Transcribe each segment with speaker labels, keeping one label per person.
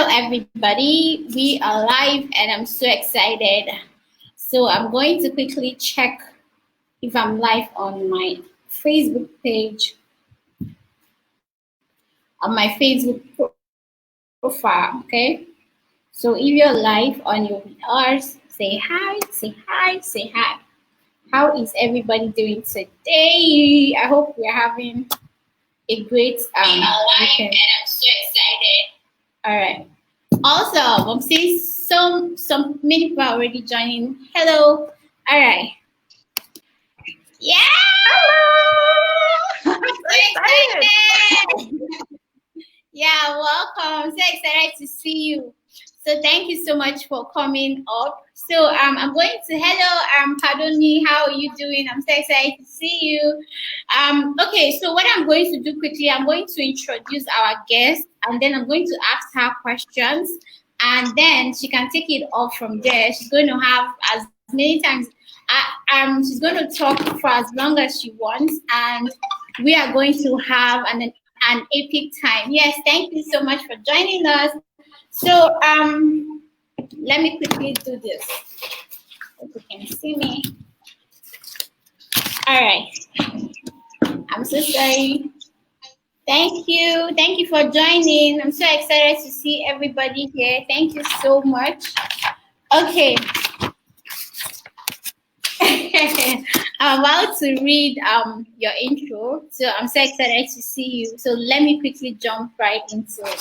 Speaker 1: Hello, everybody. We are live and I'm so excited. So, I'm going to quickly check if I'm live on my Facebook page, on my Facebook profile. Okay. So, if you're live on your VRs, say hi, say hi, say hi. How is everybody doing today? I hope we're having a great weekend. And I'm so excited. All right. Awesome. I'm seeing some many people are already joining. Hello. All right. Yeah.
Speaker 2: Hello. I'm so excited.
Speaker 1: Yeah, welcome. So excited to see you. So thank you so much for coming up. So I'm going to hello pardon me. How are you doing? I'm so excited to see you. Okay, so what I'm going to do quickly, I'm going to introduce our guest, and then I'm going to ask her questions, and then she can take it off from there. She's going to have as many times. She's going to talk for as long as she wants, and we are going to have an epic time. Yes, thank you so much for joining us. So let me quickly do this. Hope you can see me. All right. I'm so sorry. Thank you. Thank you for joining. I'm so excited to see everybody here. Thank you so much. Okay. I'm about to read your intro. So I'm so excited to see you. So let me quickly jump right into it.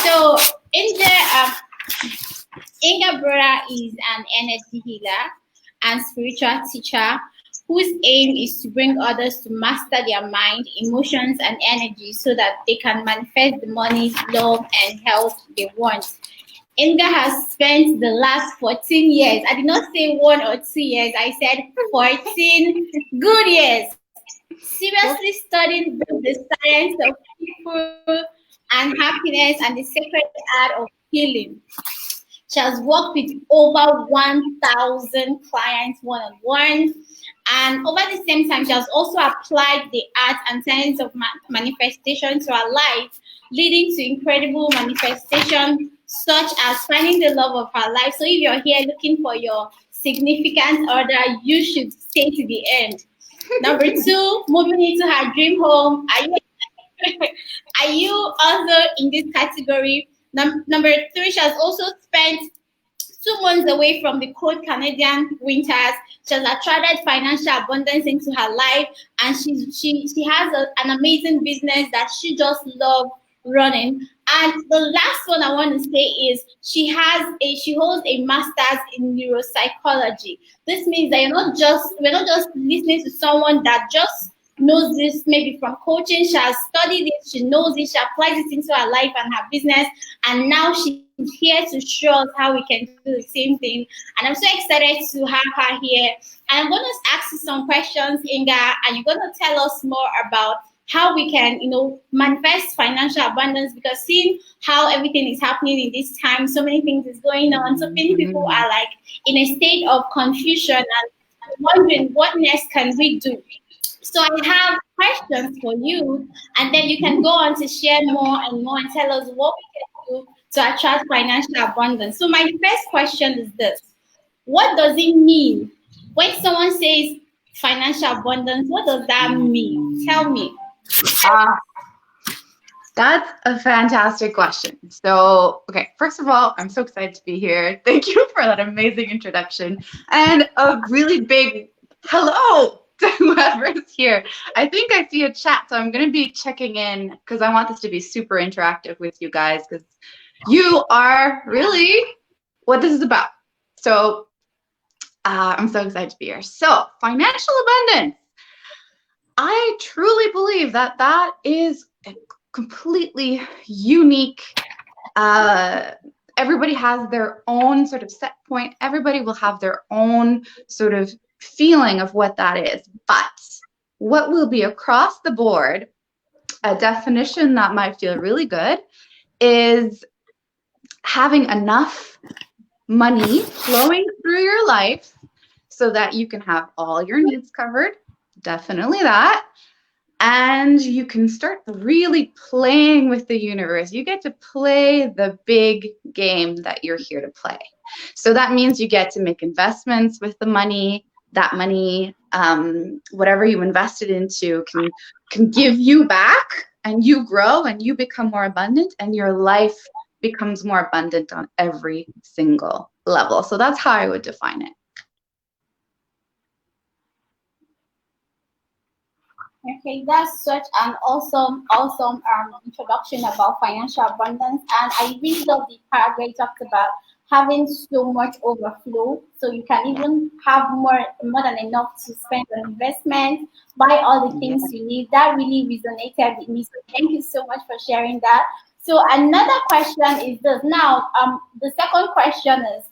Speaker 1: So Inge Brother is an energy healer and spiritual teacher whose aim is to bring others to master their mind, emotions, and energy so that they can manifest the money, love, and health they want. Inga has spent the last 14 years. I did not say 1 or 2 years. I said 14 good years. Seriously studying both the science of people and happiness and the sacred art of healing. She has worked with over 1,000 clients one-on-one. And over the same time, she has also applied the art and science of manifestation to her life, leading to incredible manifestation such as finding the love of her life. So if you're here looking for your significant other, you should stay to the end. Number 2, moving into her dream home. Are you also in this category? Number 3, she has also spent 2 months away from the cold Canadian winters. She has attracted financial abundance into her life, and she has an amazing business that she just loves running. And the last one I want to say is she holds a master's in neuropsychology. This means that we're not just listening to someone that just knows this maybe from coaching. She has studied it, she knows it, she applies it into her life and her business, and now she's here to show us how we can do the same thing. And I'm so excited to have her here. And I'm going to ask you some questions, Inga, and you're going to tell us more about how we can, manifest financial abundance, because seeing how everything is happening in this time, so many things is going on, so many people are like in a state of confusion and wondering what next can we do. So I have questions for you, and then you can go on to share more and more and tell us what we can do to attract financial abundance. So my first question is this: what does it mean when someone says financial abundance? What does that mean? Tell me.
Speaker 2: That's a fantastic question. So, okay, first of all, I'm so excited to be here. Thank you for that amazing introduction, and a really big hello to whoever's here. I think I see a chat, so I'm going to be checking in because I want this to be super interactive with you guys, because you are really what this is about. So I'm so excited to be here. So financial abundance. I truly believe that that is a completely unique, everybody has their own sort of set point. Everybody will have their own sort of feeling of what that is. But what will be across the board, a definition that might feel really good, is having enough money flowing through your life so that you can have all your needs covered. Definitely that. and you can start really playing with the universe. You get to play the big game that you're here to play. So that means you get to make investments with the money. That money, whatever you invested into, can give you back, and you grow and you become more abundant, and your life becomes more abundant on every single level. So that's how I would define it.
Speaker 1: Okay, that's such an awesome introduction about financial abundance. And I really love the part where you talked about having so much overflow. So you can even have more than enough to spend on investment, buy all the
Speaker 2: Yeah.
Speaker 1: things you need. That really resonated with me. So thank you so much for sharing that. So another question is this. Now, the second question is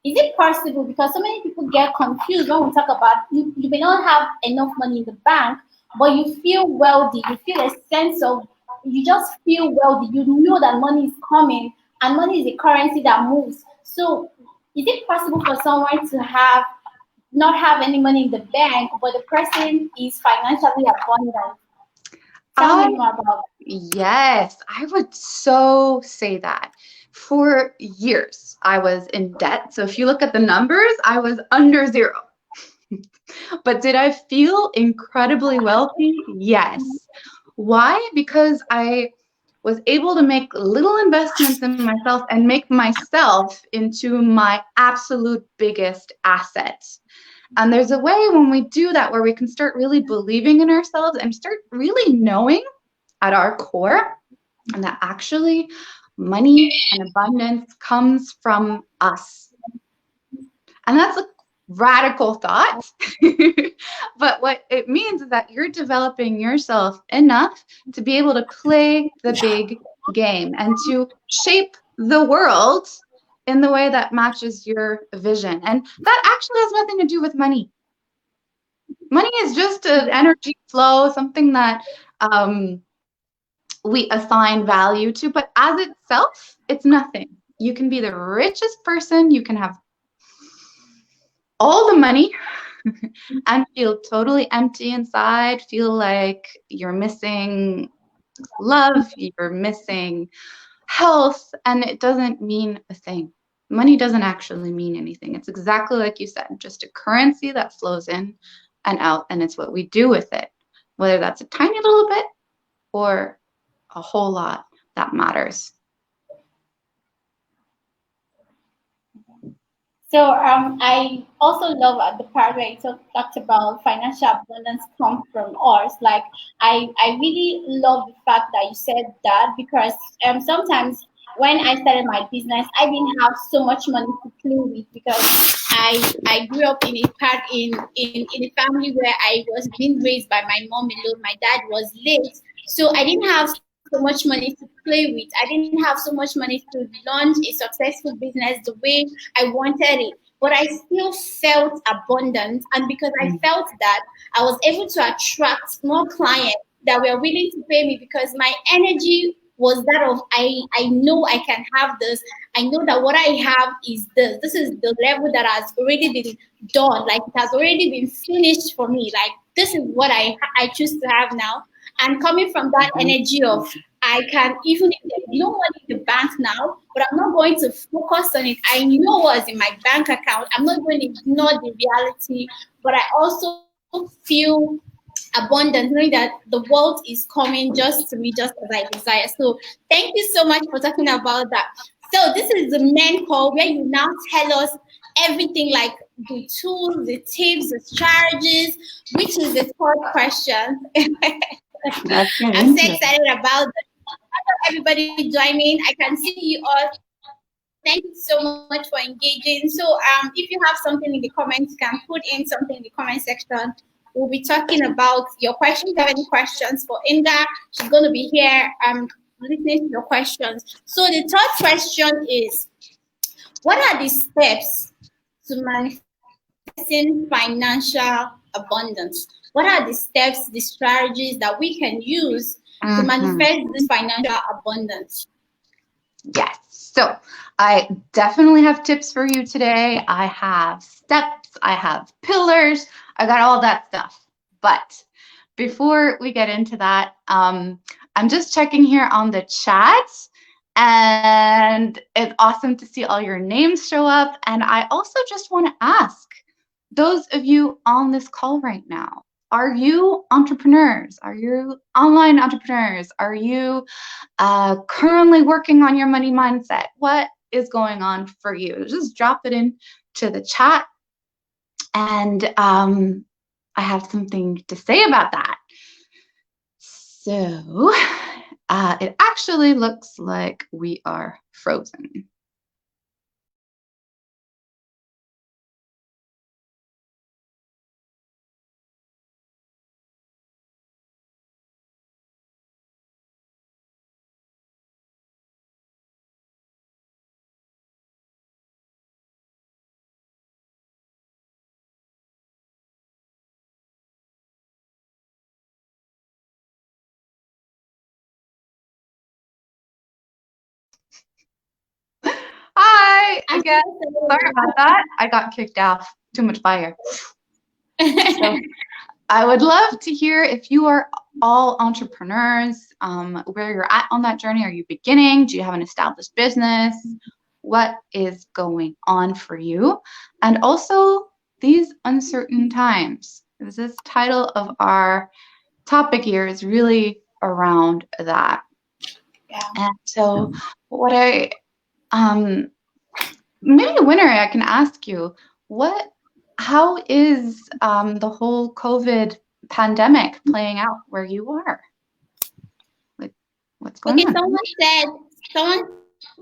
Speaker 1: it possible, because so many people get confused when we talk about you may not have enough money in the bank, but you feel wealthy, you feel a sense of, you just feel wealthy, you know that money is coming, and money is a currency that moves. So is it possible for someone to have not have any money in the bank, but the person is financially abundant? Tell me
Speaker 2: I
Speaker 1: more about
Speaker 2: Yes, I would so say that. For years, I was in debt. So if you look at the numbers, I was under zero. But did I feel incredibly wealthy? Yes. Why? Because I was able to make little investments in myself and make myself into my absolute biggest asset. And there's a way when we do that where we can start really believing in ourselves and start really knowing at our core, and that actually money and abundance comes from us. And that's a radical thought. But what it means is that you're developing yourself enough to be able to play the big game and to shape the world in the way that matches your vision. And that actually has nothing to do with money. Money is just an energy flow, something that we assign value to, but as itself, it's nothing. You can be the richest person, you can have all the money and feel totally empty inside, feel like you're missing love, you're missing health, and it doesn't mean a thing. Money doesn't actually mean anything. It's exactly like you said, just a currency that flows in and out, and it's what we do with it, whether that's a tiny little bit or a whole lot that matters.
Speaker 1: So I also love the part where you talked about financial abundance comes from us. Like I really love the fact that you said that, because sometimes when I started my business, I didn't have so much money to play with, because I grew up in a part in a family where I was being raised by my mom alone. My dad was late, so I didn't have so much money to play with. I didn't have so much money to launch a successful business the way I wanted it. But I still felt abundant. And because I felt that, I was able to attract more clients that were willing to pay me, because my energy was that of, I know I can have this. I know that what I have is this. This is the level that has already been done. Like it has already been finished for me. Like this is what I choose to have now. And coming from that energy of, I can, even if there's no money in the bank now, but I'm not going to focus on it. I know what's in my bank account. I'm not going to ignore the reality, but I also feel abundant, knowing that the world is coming just to me, just as I desire. So thank you so much for talking about that. So this is the main call where you now tell us everything, like the tools, the tips, the strategies, which is the third question.
Speaker 2: Let's get
Speaker 1: I'm so
Speaker 2: into it.
Speaker 1: excited about everybody joining. I can see you all. Thank you so much for engaging. So, if you have something in the comments, you can put in something in the comment section. We'll be talking about your questions. If you have any questions for Inga, she's going to be here listening to your questions. So, the third question is, what are the steps to manifesting financial abundance? What are the steps, the strategies that we can use to
Speaker 2: Mhm.
Speaker 1: manifest this financial abundance?
Speaker 2: Yes. So I definitely have tips for you today. I have steps, I have pillars, I got all that stuff. But before we get into that, I'm just checking here on the chat, and it's awesome to see all your names show up. And I also just want to ask those of you on this call right now, are you entrepreneurs? Are you online entrepreneurs? Are you currently working on your money mindset? What is going on for you? Just drop it into the chat, and I have something to say about that. So it actually looks like we are frozen. Hi again. Sorry about that. I got kicked off. Too much fire. So I would love to hear if you are all entrepreneurs, where you're at on that journey. Are you beginning? Do you have an established business? What is going on for you? And also these uncertain times. This title of our topic here is really around that.
Speaker 1: Yeah.
Speaker 2: And so what maybe Winner, I can ask you, how is the whole COVID pandemic playing out where you are? Like, what's going on?
Speaker 1: Someone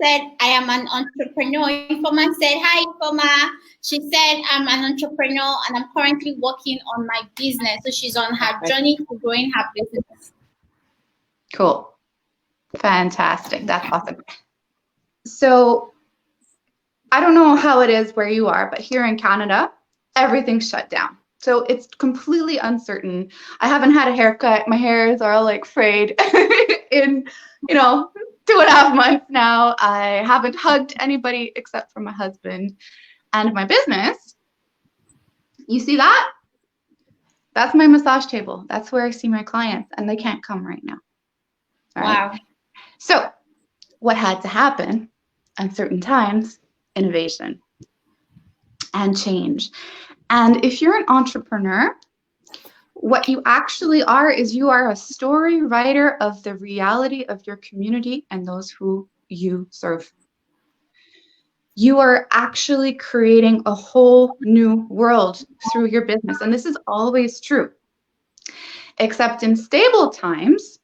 Speaker 1: said I am an entrepreneur. Informa said, hi, Informa. She said, I'm an entrepreneur and I'm currently working on my business. So she's on her journey to growing her business.
Speaker 2: Cool. Fantastic. That's awesome. So I don't know how it is where you are, but here in Canada, everything's shut down. So it's completely uncertain. I haven't had a haircut. My hairs are all like frayed in, 2.5 months now. I haven't hugged anybody except for my husband and my business. You see that? That's my massage table. That's where I see my clients, and they can't come right now. All right?
Speaker 1: Wow.
Speaker 2: So what had to happen? Uncertain times, innovation and change. And if you're an entrepreneur, what you actually are is you are a story writer of the reality of your community and those who you serve. You are actually creating a whole new world through your business. And this is always true. Except in stable times,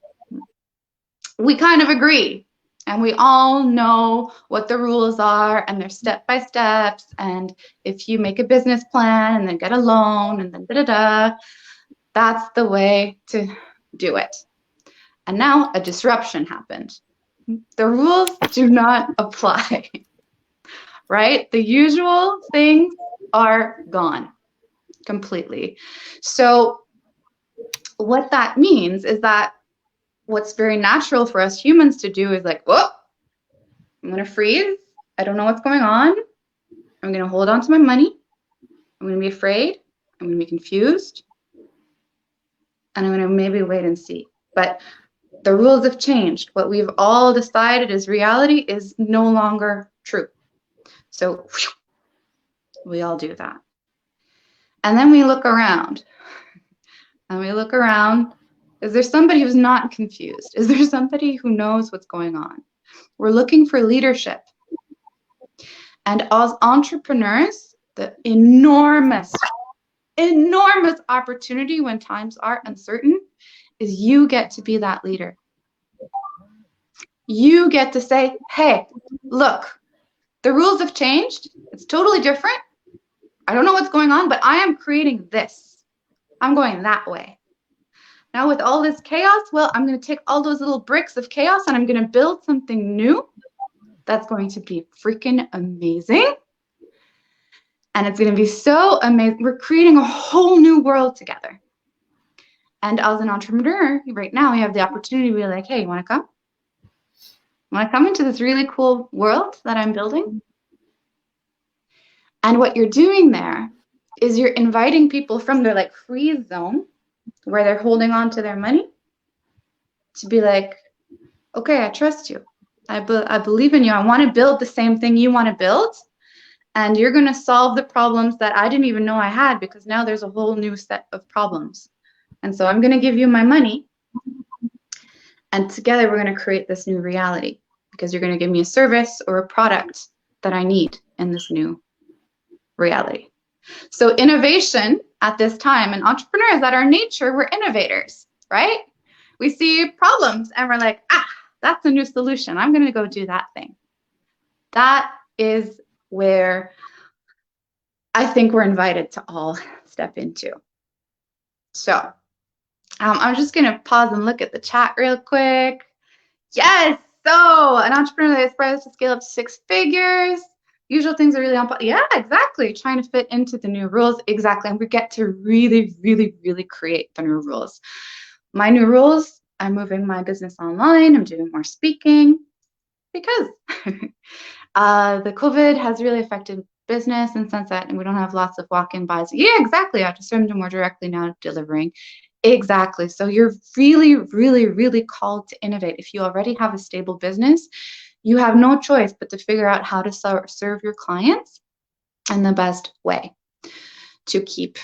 Speaker 2: we kind of agree. And we all know what the rules are, and they're step-by-steps. And if you make a business plan and then get a loan and then da-da-da, that's the way to do it. And now a disruption happened. The rules do not apply, right? The usual things are gone completely. So what that means is that what's very natural for us humans to do is like, whoa, I'm going to freeze. I don't know what's going on. I'm going to hold on to my money. I'm going to be afraid. I'm going to be confused. And I'm going to maybe wait and see. But the rules have changed. What we've all decided is reality is no longer true. So we all do that. And then we look around. And we look around. Is there somebody who's not confused? Is there somebody who knows what's going on? We're looking for leadership. And as entrepreneurs, the enormous opportunity when times are uncertain is you get to be that leader. You get to say, hey, look, the rules have changed. It's totally different. I don't know what's going on, but I am creating this. I'm going that way. Now with all this chaos, well, I'm going to take all those little bricks of chaos and I'm going to build something new that's going to be freaking amazing. And it's going to be so amazing. We're creating a whole new world together. And as an entrepreneur, right now, we have the opportunity to be like, hey, you want to come? Want to come into this really cool world that I'm building? And what you're doing there is you're inviting people from their like freeze zone where they're holding on to their money, to be like, okay, I trust you. I believe in you. I want to build the same thing you want to build. And you're going to solve the problems that I didn't even know I had, because now there's a whole new set of problems. And so I'm going to give you my money. And together we're going to create this new reality, because you're going to give me a service or a product that I need in this new reality. So innovation at this time, and entrepreneurs at our nature, we're innovators, right? We see problems and we're like, that's a new solution. I'm going to go do that thing. That is where I think we're invited to all step into. So I'm just going to pause and look at the chat real quick. Yes. So an entrepreneur that aspires to scale up to 6 figures. Usual things are really on. Yeah, exactly. Trying to fit into the new rules. Exactly. And we get to really, really, really create the new rules. My new rules, I'm moving my business online. I'm doing more speaking because the COVID has really affected business in the sense that we don't have lots of walk-in buys. Yeah, exactly. I have to swim to more directly now delivering. Exactly. So you're really, really, really called to innovate. If you already have a stable business, you have no choice but to figure out how to serve your clients in the best way to keep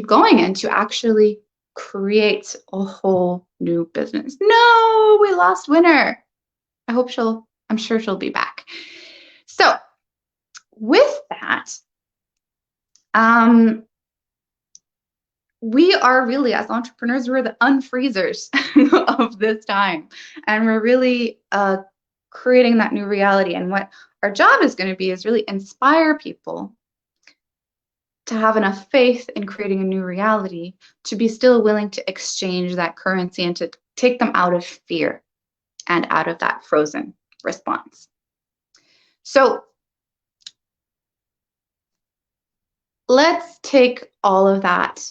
Speaker 2: going and to actually create a whole new business. No, we lost Winner. I'm sure she'll be back. So with that, we are really, as entrepreneurs, we're the unfreezers of this time. And we're really creating that new reality. And what our job is going to be is really inspire people to have enough faith in creating a new reality to be still willing to exchange that currency and to take them out of fear and out of that frozen response. So let's take all of that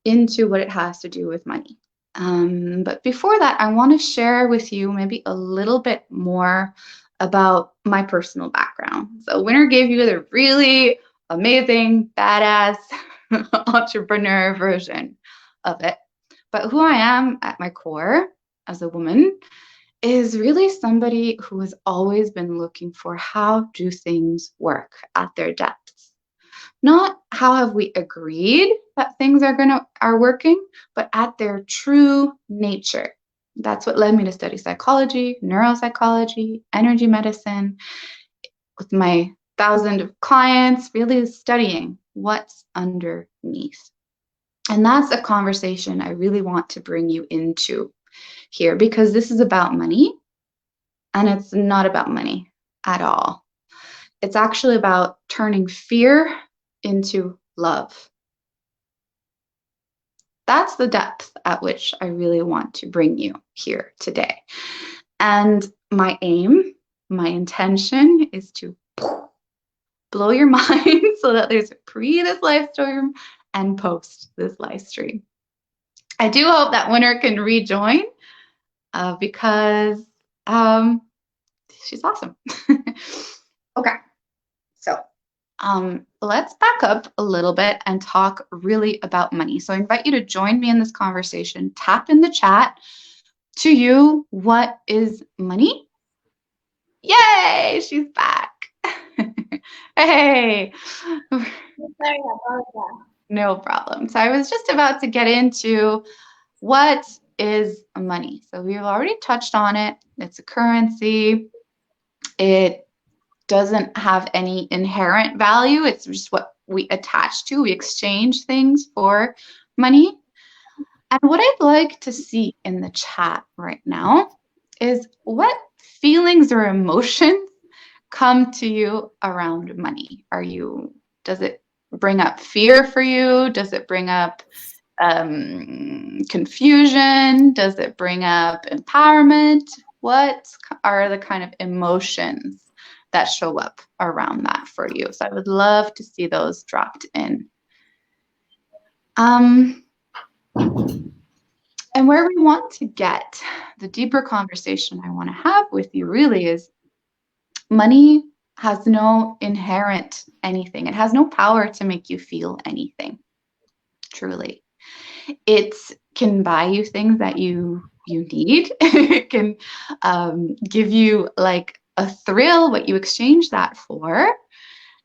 Speaker 2: into what it has to do with money. But before that, I want to share with you maybe a little bit more about my personal background. So Winner gave you the really amazing, badass entrepreneur version of it. But who I am at my core as a woman is really somebody who has always been looking for how do things work at their depths. Not how have we agreed that things are working, but at their true nature. That's what led me to study psychology, neuropsychology, energy medicine, with my 1,000 of clients, really studying what's underneath. And that's a conversation I really want to bring you into here, because this is about money, and it's not about money at all. It's actually about turning fear into love. That's the depth at which I really want to bring you here today. And my aim, my intention is to blow your mind so that there's pre this live stream and post this live stream. I do hope that Winner can rejoin because she's awesome. Okay, so let's back up a little bit and talk really about money. So I invite you to join me in this conversation. Tap in the chat. To you, what is money? Yay, she's back. Hey.
Speaker 1: Sorry about that.
Speaker 2: No problem. So I was just about to get into what is money. So we've already touched on it. It's a currency. It doesn't have any inherent value. It's just what we attach to. We exchange things for money. And what I'd like to see in the chat right now is what feelings or emotions come to you around money. Does it bring up fear for you? Does it bring up confusion? Does it bring up empowerment? What are the kind of emotions that show up around that for you? So I would love to see those dropped in. And where we want to get, the deeper conversation I want to have with you really is money has no inherent anything. It has no power to make you feel anything, truly. It can buy you things that you need. It can give you like a thrill, what you exchange that for.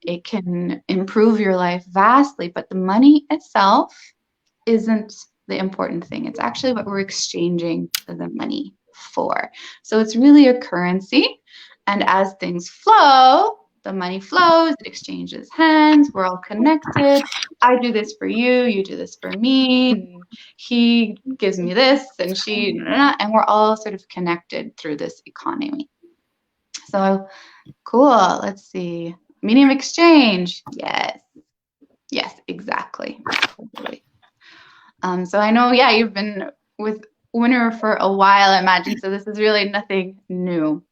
Speaker 2: It can improve your life vastly, but the money itself isn't the important thing. It's actually what we're exchanging the money for. So it's really a currency. And as things flow, the money flows, it exchanges hands, we're all connected. I do this for you, you do this for me, and he gives me this, and she, and we're all sort of connected through this economy. So cool. Let's see. Medium of exchange. Yes. Yes, exactly. Totally. So I know, yeah, you've been with Winner for a while, I imagine. So this is really nothing new.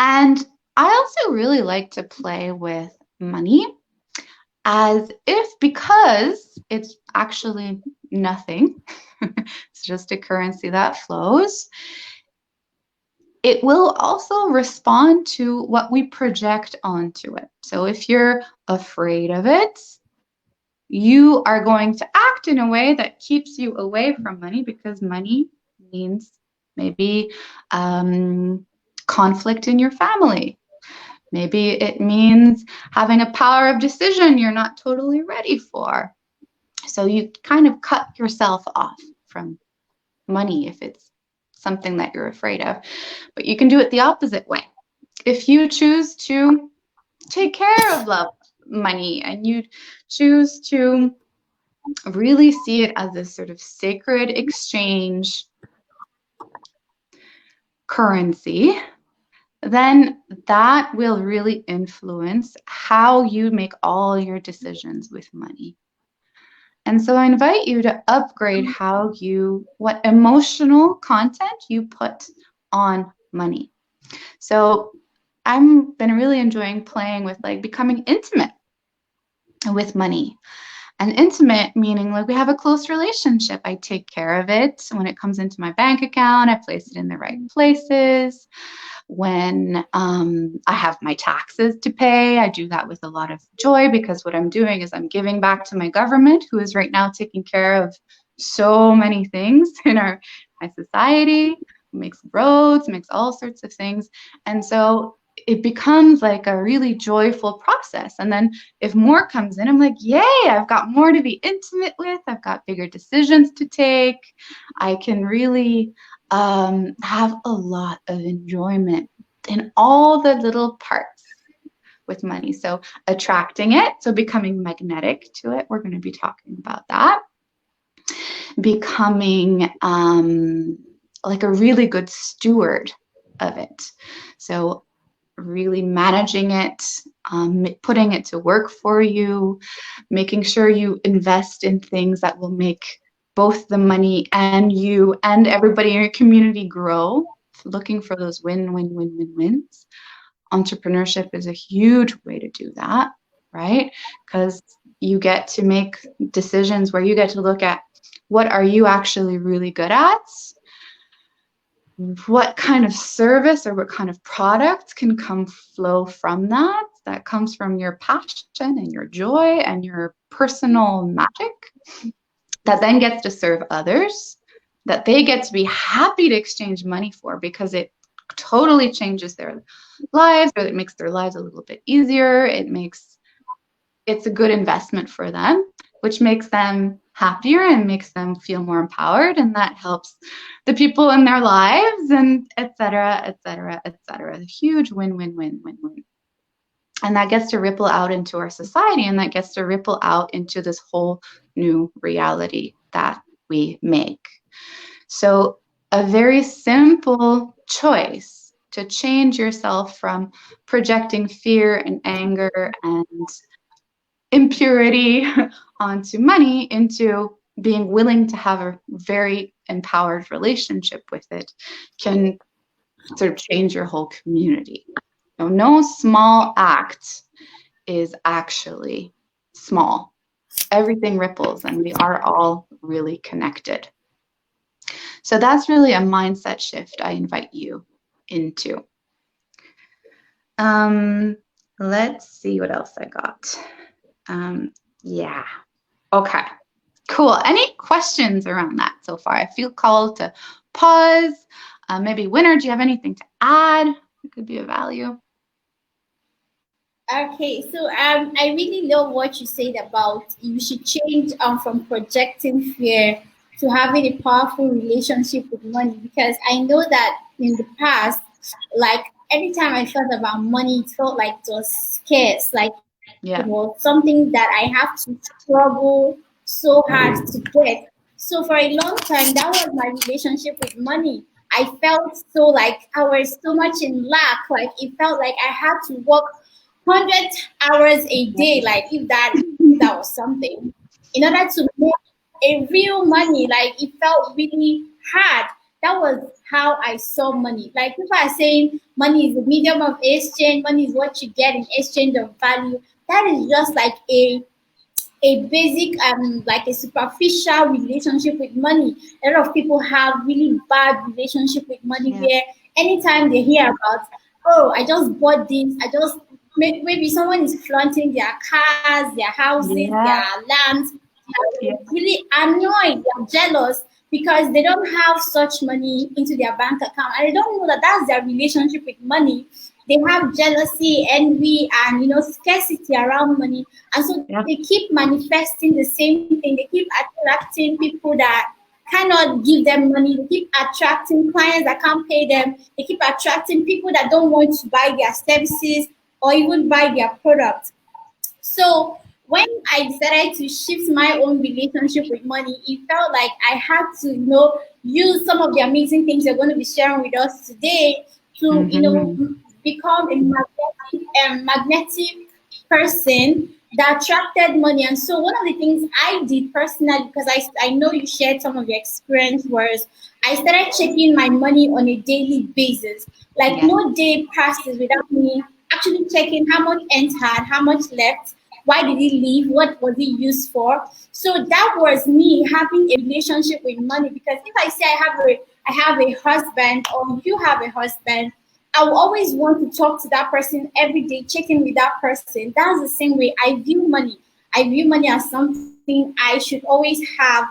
Speaker 2: And I also really like to play with money as if, because it's actually nothing, it's just a currency that flows, it will also respond to what we project onto it. So if you're afraid of it, you are going to act in a way that keeps you away from money, because money means maybe conflict in your family. Maybe it means having a power of decision you're not totally ready for. So you kind of cut yourself off from money if it's something that you're afraid of. But you can do it the opposite way. If you choose to take care of love money, and you choose to really see it as this sort of sacred exchange currency, then that will really influence how you make all your decisions with money. And so I invite you to upgrade what emotional content you put on money. So I've been really enjoying playing with like becoming intimate with money. And intimate meaning like we have a close relationship. I take care of it. When it comes into my bank account, I place it in the right places. When I have my taxes to pay, I do that with a lot of joy, because what I'm doing is I'm giving back to my government, who is right now taking care of so many things in my society, makes roads, makes all sorts of things. And so it becomes like a really joyful process. And then if more comes in, I'm like, yay, I've got more to be intimate with. I've got bigger decisions to take. I can really have a lot of enjoyment in all the little parts with money. So attracting it, so becoming magnetic to it. We're going to be talking about that. Becoming like a really good steward of it. So really managing it, putting it to work for you, making sure you invest in things that will make both the money and you and everybody in your community grow, looking for those wins. Entrepreneurship is a huge way to do that, right? Because you get to make decisions where you get to look at what are you actually really good at, what kind of service or what kind of product can flow from that comes from your passion and your joy and your personal magic, that then gets to serve others, that they get to be happy to exchange money for, because it totally changes their lives, or it makes their lives a little bit easier. It's a good investment for them, which makes them happier and makes them feel more empowered, and that helps the people in their lives, and et cetera, et cetera, et cetera. A huge win. And that gets to ripple out into our society, and that gets to ripple out into this whole new reality that we make. So a very simple choice to change yourself from projecting fear and anger and impurity onto money into being willing to have a very empowered relationship with it can sort of change your whole community. No small act is actually small. Everything ripples, and we are all really connected. So that's really a mindset shift I invite you into. Let's see what else I got. Yeah. Okay. Cool. Any questions around that so far? I feel called to pause. Maybe Winner, do you have anything to add? It could be of value.
Speaker 1: Okay, so I really love what you said about you should change from projecting fear to having a powerful relationship with money, because I know that in the past, like every time I thought about money, it felt like it was scarce, like it was
Speaker 2: Yeah.
Speaker 1: something that I have to struggle so hard to get. So for a long time, that was my relationship with money. I felt so like I was so much in lack, like it felt like I had to work 100 hours a day, like if that was something, in order to make a real money. Like it felt really hard. That was how I saw money. Like people are saying money is a medium of exchange, money is what you get in exchange of value. That is just like a basic like a superficial relationship with money. A lot of people have really bad relationship with money
Speaker 2: Yeah.
Speaker 1: where anytime they hear about, oh, I just bought this, I just maybe someone is flaunting their cars, their houses, their
Speaker 2: Yeah.
Speaker 1: lands,
Speaker 2: Yeah.
Speaker 1: they're really annoyed, they're jealous because they don't have such money into their bank account, and they don't know that that's their relationship with money. They have jealousy, envy, and scarcity around money, and so
Speaker 2: Yeah.
Speaker 1: they keep manifesting the same thing. They keep attracting people that cannot give them money. They keep attracting clients that can't pay them. They keep attracting people that don't want to buy their services or even buy their products. So when I decided to shift my own relationship with money, it felt like I had to, use some of the amazing things you're going to be sharing with us today to,
Speaker 2: Mm-hmm.
Speaker 1: become a magnetic person that attracted money. And so one of the things I did personally, because I know you shared some of your experience, was I started checking my money on a daily basis. Like
Speaker 2: Yeah.
Speaker 1: no day passes without me actually checking how much entered, how much left, why did it leave, what was it used for. So that was me having a relationship with money. Because if I say I have a husband, or you have a husband, I will always want to talk to that person every day, check in with that person. That's the same way I view money. I view money as something I should always have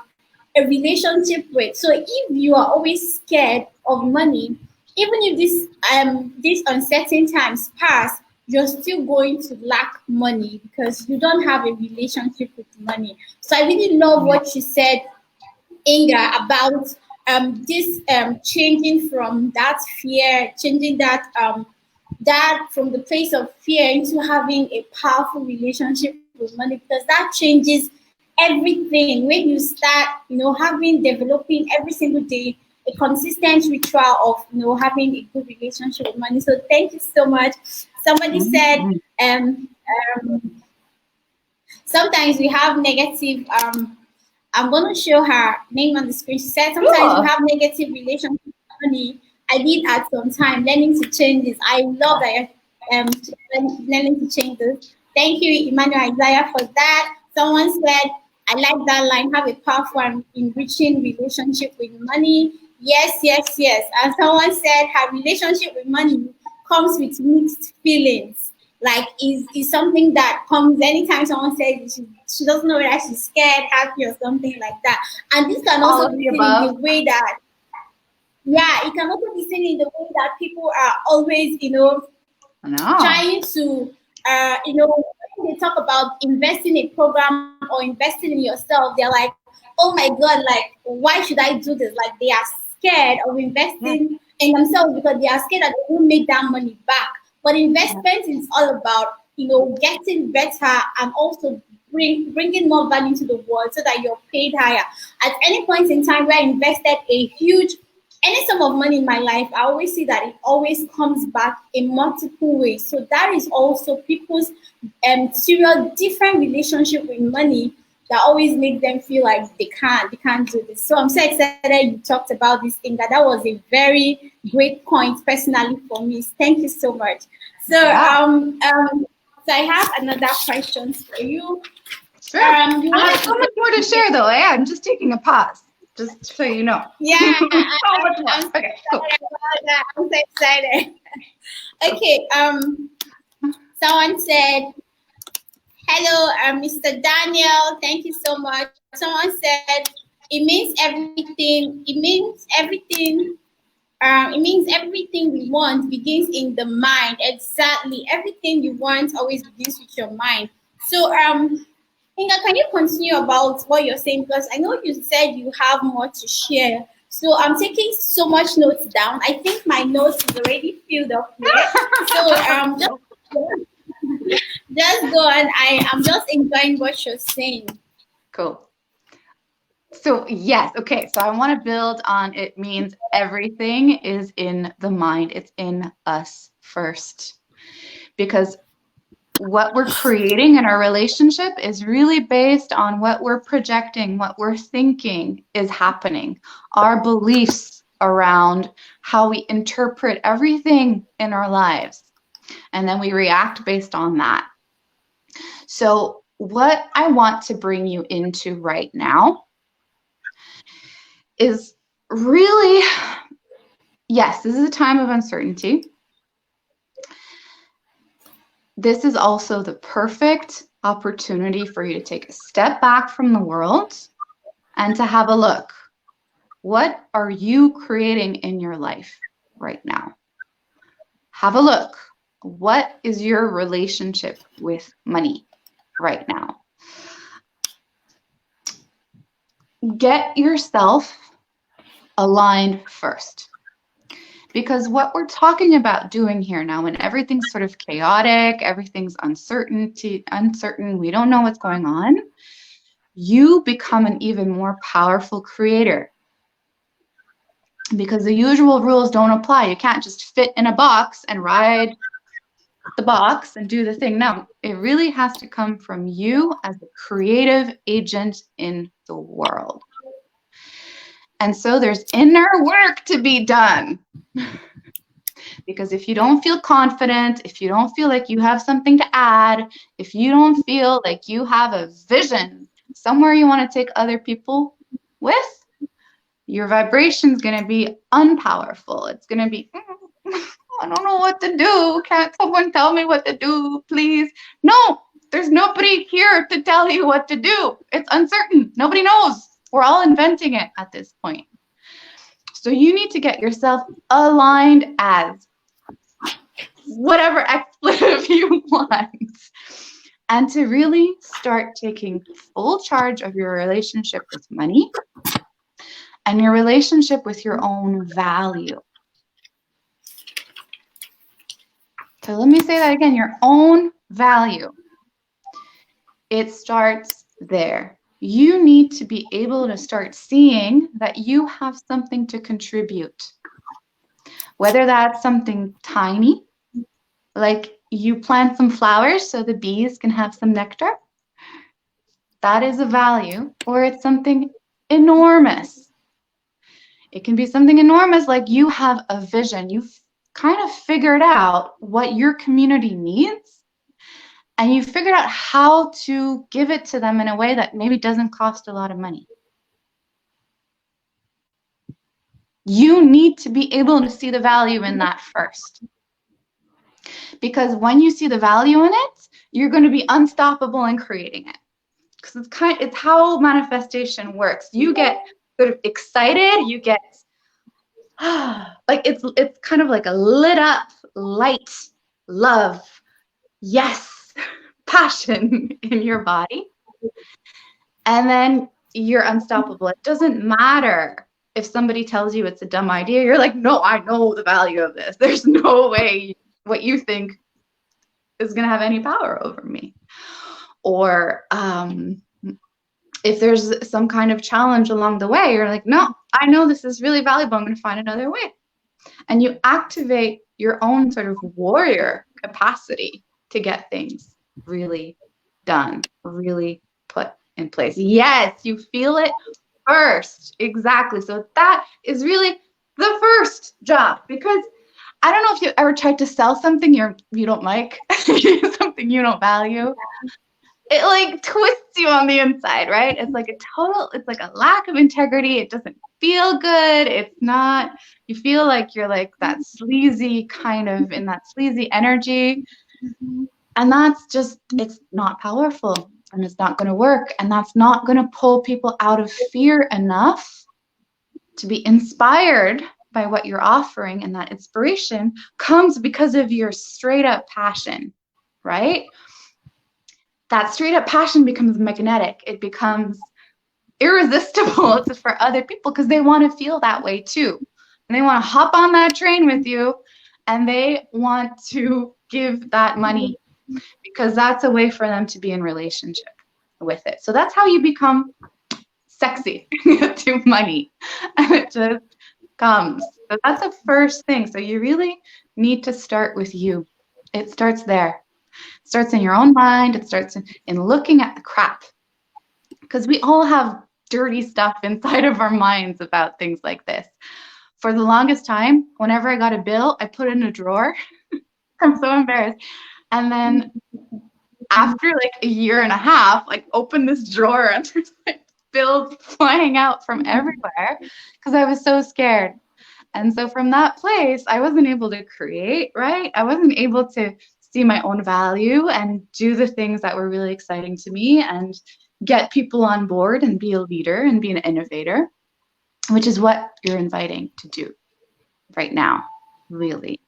Speaker 1: a relationship with. So if you are always scared of money, even if these uncertain times pass, you're still going to lack money because you don't have a relationship with money. So I really love
Speaker 2: Yeah.
Speaker 1: what you said, Inga, about this changing from that fear, changing that from the place of fear into having a powerful relationship with money, because that changes everything when you start, developing every single day a consistent ritual of having a good relationship with money. So thank you so much. Somebody said
Speaker 2: Mhm.
Speaker 1: um, um sometimes we have negative I'm going to show her name on the screen. She said sometimes we
Speaker 2: Cool.
Speaker 1: have negative relationship with money. I did at some time learning to change this. I love that you're learning to change this. Thank you, Emmanuel Isaiah, for that. Someone said, I like that line, have a powerful and enriching relationship with money. Yes, yes, yes. And someone said her relationship with money comes with mixed feelings. Like is something that comes anytime someone says she doesn't know whether she's scared, happy, or something like that. And this can
Speaker 2: All
Speaker 1: also
Speaker 2: of
Speaker 1: be
Speaker 2: the
Speaker 1: seen in the
Speaker 2: above.
Speaker 1: way that, yeah, it can also be seen in the way that people are always,
Speaker 2: I know.
Speaker 1: trying to, when they talk about investing in a program or investing in yourself, they're like, oh my God, like, why should I do this? Like, they are scared of
Speaker 2: Yeah.
Speaker 1: investing in themselves because they are scared that they won't make that money back. But
Speaker 2: Yeah.
Speaker 1: investment is all about, getting better and also bringing more value to the world so that you're paid higher. At any point in time where I invested a huge any sum of money in my life, I always see that it always comes back in multiple ways. So that is also people's serial different relationship with money that always make them feel like they can't do this. So I'm so excited you talked about this thing. That was a very great point personally for me. Thank you so much. So
Speaker 2: Yeah.
Speaker 1: so I have another question for you.
Speaker 2: Sure.
Speaker 1: You
Speaker 2: I have
Speaker 1: wanted
Speaker 2: so
Speaker 1: to
Speaker 2: much more to
Speaker 1: say,
Speaker 2: share though. Yeah, I'm just taking a pause. Just so you know.
Speaker 1: yeah,
Speaker 2: So much more.
Speaker 1: I'm so
Speaker 2: Okay, cool.
Speaker 1: excited about that. I'm so excited. Okay, someone said, hello, Mr. Daniel. Thank you so much. someone said it means everything. It means everything we want begins in the mind. Exactly. Everything you want always begins with your mind. So, Inga, can you continue about what you're saying? Because I know you said you have more to share. So I'm taking so much notes down. I think my notes is already filled up here. So just go on. I'm just enjoying what you're saying.
Speaker 2: Cool. So yes, okay. So I want to build on it means everything is in the mind. It's in us first. Because what we're creating in our relationship is really based on what we're projecting, what we're thinking is happening, our beliefs around how we interpret everything in our lives. And then we react based on that. So what I want to bring you into right now is really, yes, this is a time of uncertainty. This is also the perfect opportunity for you to take a step back from the world and to have a look. What are you creating in your life right now? Have a look. What is your relationship with money right now? Get yourself aligned first. Because what we're talking about doing here now, when everything's sort of chaotic, everything's uncertain, we don't know what's going on, you become an even more powerful creator. Because the usual rules don't apply. You can't just fit in a box and ride the box and do the thing. No, it really has to come from you as a creative agent in the world. And so there's inner work to be done. Because if you don't feel confident, if you don't feel like you have something to add, if you don't feel like you have a vision somewhere you want to take other people with, your vibration is going to be unpowerful. It's going to be, I don't know what to do. Can't someone tell me what to do, please? No, there's nobody here to tell you what to do. It's uncertain. Nobody knows. We're all inventing it at this point. So you need to get yourself aligned as whatever expletive you want, and to really start taking full charge of your relationship with money and your relationship with your own value. So let me say that again, your own value. It starts there. You need to be able to start seeing that you have something to contribute. Whether that's something tiny, like you plant some flowers so the bees can have some nectar, that is a value, or it's something enormous. It can be something enormous like you have a vision. You've kind of figured out what your community needs, and you figured out how to give it to them in a way that maybe doesn't cost a lot of money. You need to be able to see the value in that first. Because when you see the value in it, you're going to be unstoppable in creating it. Because it's how manifestation works. You get sort of excited, you get like it's kind of like a lit up light, love, yes, passion in your body. And then you're unstoppable. It doesn't matter if somebody tells you it's a dumb idea. You're like, no, I know the value of this. There's no way what you think is going to have any power over me. Or if there's some kind of challenge along the way, you're like, no, I know this is really valuable. I'm going to find another way. And you activate your own sort of warrior capacity to get things really done, really put in place. Yes, you feel it first. Exactly. So that is really the first job, because I don't know if you ever tried to sell something you don't like, something you don't value. It like twists you on the inside, right? It's like a lack of integrity. It doesn't feel good. It's not, you feel like you're like that sleazy kind of in that sleazy energy. And that's just, it's not powerful. and it's not going to work. And that's not going to pull people out of fear enough to be inspired by what you're offering. And that inspiration comes because of your straight up passion, right? That straight up passion becomes magnetic. It becomes irresistible for other people because they want to feel that way too. And they want to hop on that train with you, and they want to give that money because that's a way for them to be in relationship with it. So that's how you become sexy to money. And it just comes. So that's the first thing. So you really need to start with you. It starts there. It starts in your own mind. It starts in looking at the crap. Because we all have dirty stuff inside of our minds about things like this. For the longest time, whenever I got a bill, I put it in a drawer. I'm so embarrassed. And then after like a year and a half, like open this drawer and there's like bills flying out from everywhere because I was so scared. And so from that place, I wasn't able to create, right? I wasn't able to see my own value and do the things that were really exciting to me and get people on board and be a leader and be an innovator, which is what you're inviting to do right now, really.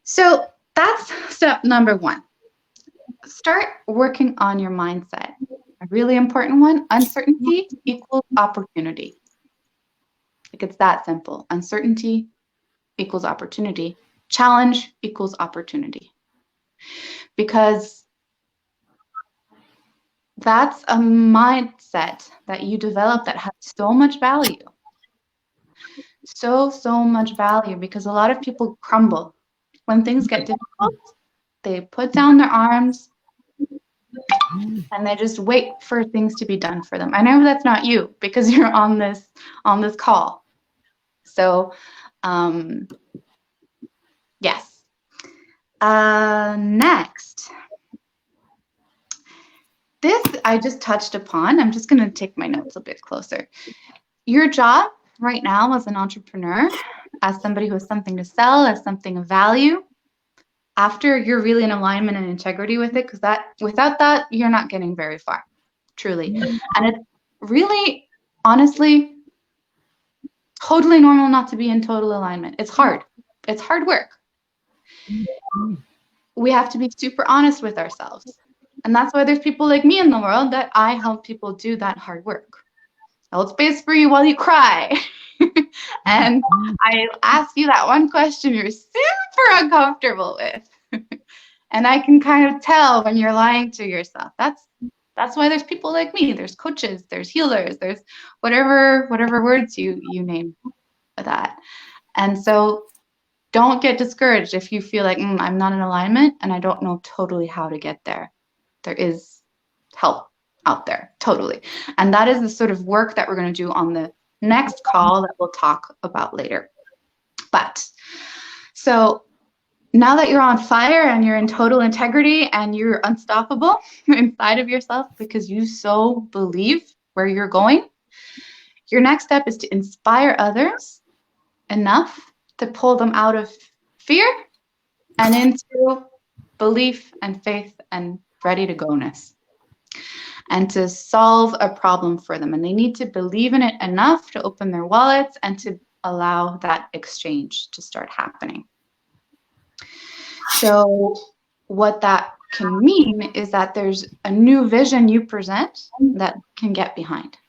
Speaker 2: So that's step number one. Start working on your mindset. A really important one, uncertainty equals opportunity. Like it's that simple. Uncertainty equals opportunity. Challenge equals opportunity. Because that's a mindset that you develop that has so much value. So much value, because a lot of people crumble. When things get difficult, they put down their arms and they just wait for things to be done for them. I know that's not you because you're on this call. So, yes. Next. This I just touched upon. I'm just going to take my notes a bit closer. Your job right now as an entrepreneur, as somebody who has something to sell, as something of value, after you're really in alignment and integrity with it, because without that, you're not getting very far, truly. And it's really, honestly, totally normal not to be in total alignment. It's hard. It's hard work. We have to be super honest with ourselves. And that's why there's people like me in the world that I help people do that hard work. I hold space for you while you cry. And I ask you that one question you're super uncomfortable with. And I can kind of tell when you're lying to yourself. That's why there's people like me. There's coaches, there's healers, there's whatever words you name for that. And so don't get discouraged if you feel like I'm not in alignment and I don't know totally how to get there. There is help out there, totally. And that is the sort of work that we're going to do on the next call that we'll talk about later. But so now that you're on fire and you're in total integrity and you're unstoppable inside of yourself because you so believe where you're going, your next step is to inspire others enough to pull them out of fear and into belief and faith and ready to go-ness, and to solve a problem for them. And they need to believe in it enough to open their wallets and to allow that exchange to start happening. So what that can mean is that there's a new vision you present that can get behind.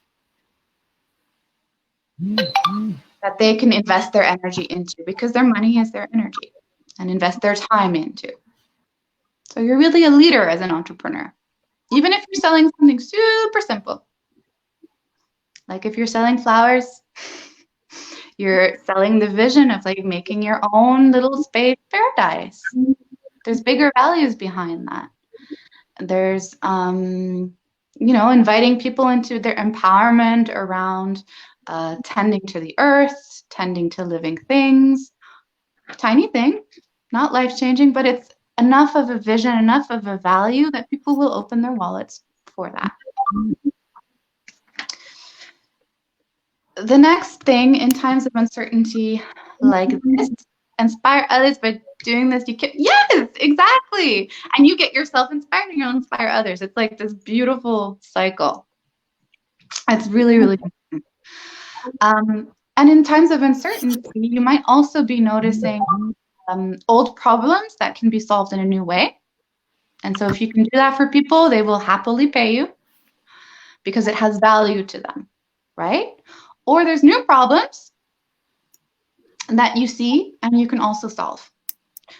Speaker 2: That they can invest their energy into, because their money is their energy, and invest their time into. So you're really a leader as an entrepreneur. Even if you're selling something super simple. Like if you're selling flowers, you're selling the vision of like making your own little space paradise. There's bigger values behind that. There's, inviting people into their empowerment around tending to the earth, tending to living things. Tiny thing, not life-changing, but it's enough of a vision, enough of a value that people will open their wallets for that. The next thing in times of uncertainty like this inspire others by doing this. You can, yes, exactly. And you get yourself inspired and you'll inspire others. It's like this beautiful cycle. It's really, really important. And in times of uncertainty, you might also be noticing old problems that can be solved in a new way. And so if you can do that for people, they will happily pay you because it has value to them, right? Or there's new problems that you see and you can also solve.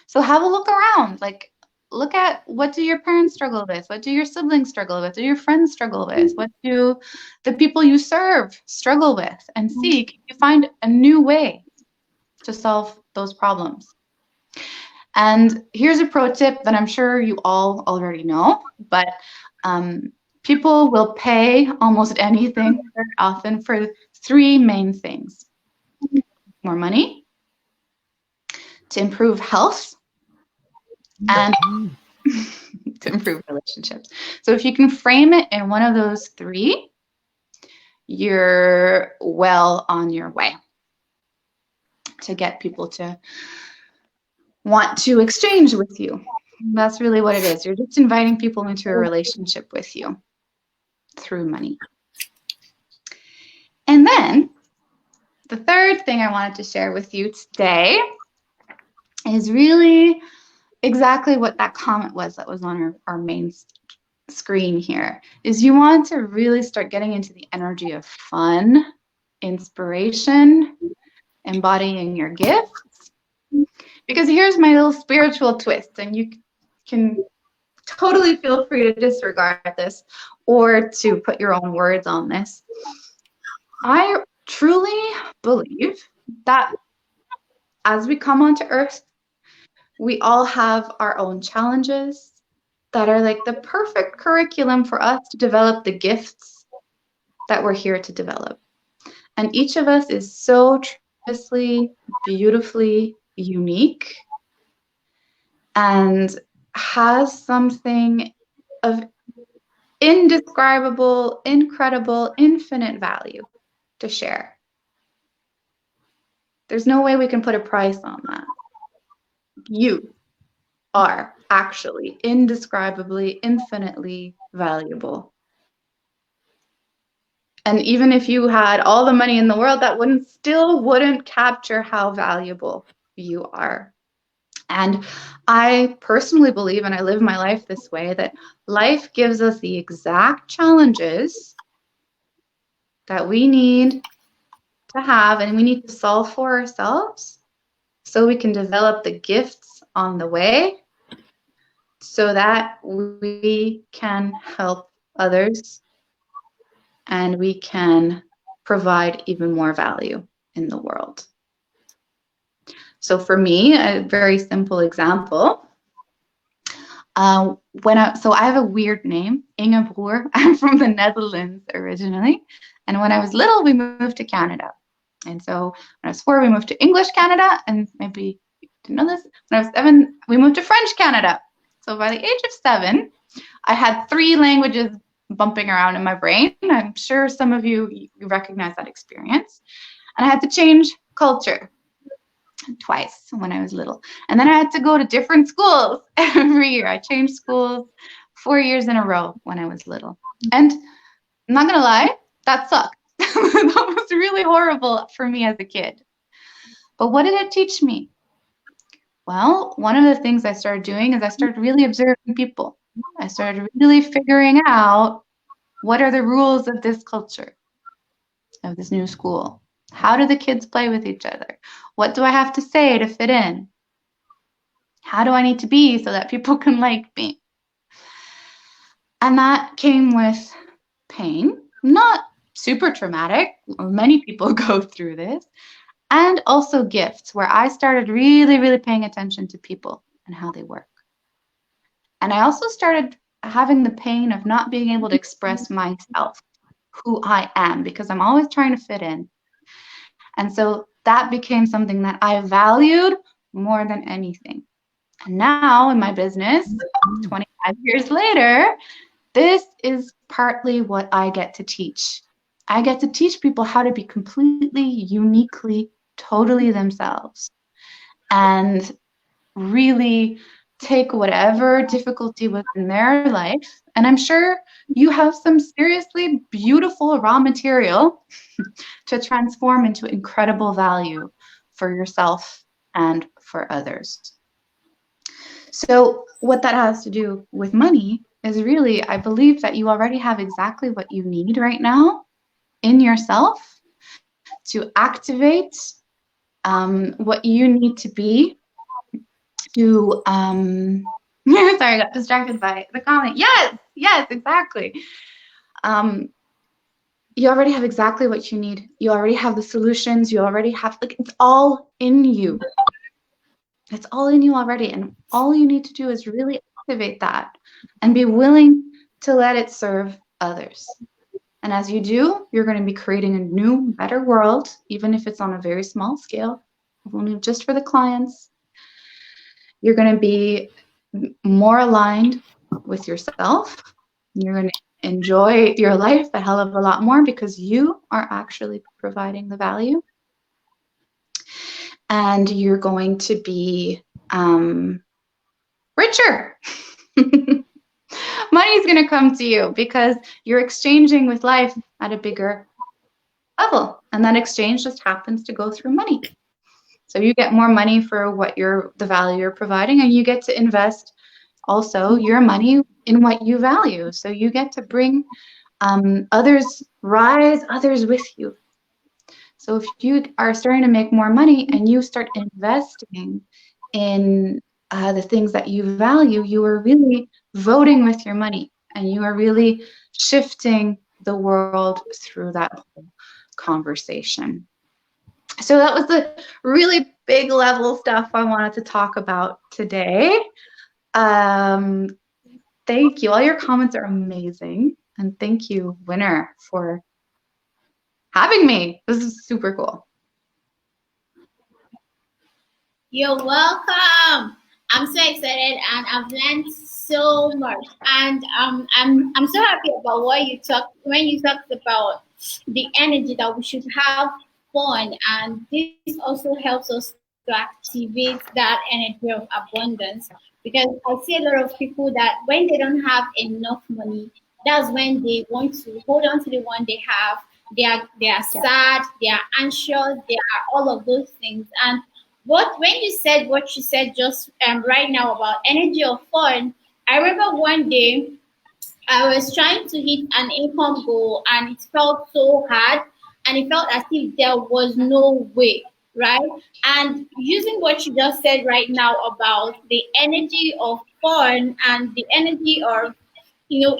Speaker 2: So have a look around, like look at what do your parents struggle with? What do your siblings struggle with? What do your friends struggle with? What do the people you serve struggle with? And see, can you find a new way to solve those problems? And here's a pro tip that I'm sure you all already know, but people will pay almost anything very often for three main things: more money, to improve health, and to improve relationships. So if you can frame it in one of those three, you're well on your way to get people to want to exchange with you. That's really what it is. You're just inviting people into a relationship with you through money. And then the third thing I wanted to share with you today is really exactly what that comment was that was on our main screen here, is you want to really start getting into the energy of fun, inspiration, embodying your gifts. Because here's my little spiritual twist, and you can totally feel free to disregard this or to put your own words on this. I truly believe that as we come onto Earth, we all have our own challenges that are like the perfect curriculum for us to develop the gifts that we're here to develop. And each of us is so tremendously, beautifully unique and has something of indescribable, incredible, infinite value to share. There's no way we can put a price on that. You are actually indescribably, infinitely valuable. And even if you had all the money in the world, that still wouldn't capture how valuable you are. And I personally believe, and I live my life this way, that life gives us the exact challenges that we need to have and we need to solve for ourselves so we can develop the gifts on the way so that we can help others and we can provide even more value in the world. So for me, a very simple example. So I have a weird name, Inge. I'm from the Netherlands originally. And when I was little, we moved to Canada. And so when I was 4, we moved to English Canada. And maybe you didn't know this. When I was 7, we moved to French Canada. So by the age of 7, I had 3 languages bumping around in my brain. I'm sure some of you recognize that experience. And I had to change culture twice when I was little. And then I had to go to different schools every year. I changed schools 4 years in a row when I was little. And I'm not going to lie, that sucked. That was really horrible for me as a kid. But what did it teach me? Well, one of the things I started doing is I started really observing people. I started really figuring out what are the rules of this culture, of this new school. How do the kids play with each other? What do I have to say to fit in? How do I need to be so that people can like me? And that came with pain, not super traumatic. Many people go through this. And also gifts, where I started really, really paying attention to people and how they work. And I also started having the pain of not being able to express myself, who I am, because I'm always trying to fit in. And so that became something that I valued more than anything. And now in my business, 25 years later, this is partly what I get to teach. I get to teach people how to be completely, uniquely, totally themselves. and really take whatever difficulty was in their life. And I'm sure you have some seriously beautiful raw material to transform into incredible value for yourself and for others. So, what that has to do with money is really, I believe that you already have exactly what you need right now in yourself to activate what you need to be to sorry, I got distracted by the comment. Yes, exactly. um you already have exactly what you need. You already have the solutions. You already have, like, it's all in you. It's all in you already, and all you need to do is really activate that and be willing to let it serve others. And as you do, you're going to be creating a new, better world, even if it's on a very small scale, only just for the clients. You're going to be more aligned with yourself. You're going to enjoy your life a hell of a lot more because you are actually providing the value. And you're going to be richer. Money is going to come to you because you're exchanging with life at a bigger level. And that exchange just happens to go through money. So you get more money for what the value you're providing, and you get to invest also your money in what you value. So you get to bring others with you. So if you are starting to make more money and you start investing in the things that you value, you are really voting with your money, and you are really shifting the world through that whole conversation. So that was the really big level stuff I wanted to talk about today. Thank you. All your comments are amazing. And thank you, Winner, for having me. This is super cool.
Speaker 1: You're welcome. I'm so excited and I've learned so much. And I'm so happy about what you talked when you talked about the energy that we should have fun, and this also helps us to activate that energy of abundance, because I see a lot of people that when they don't have enough money, that's when they want to hold on to the one they have. They are sad, they are anxious, they are all of those things. And what when you said what you said just right now about energy of fun, I remember one day I was trying to hit an income goal and it felt so hard, and it felt as if there was no way, right? And using what you just said right now about the energy of fun and the energy of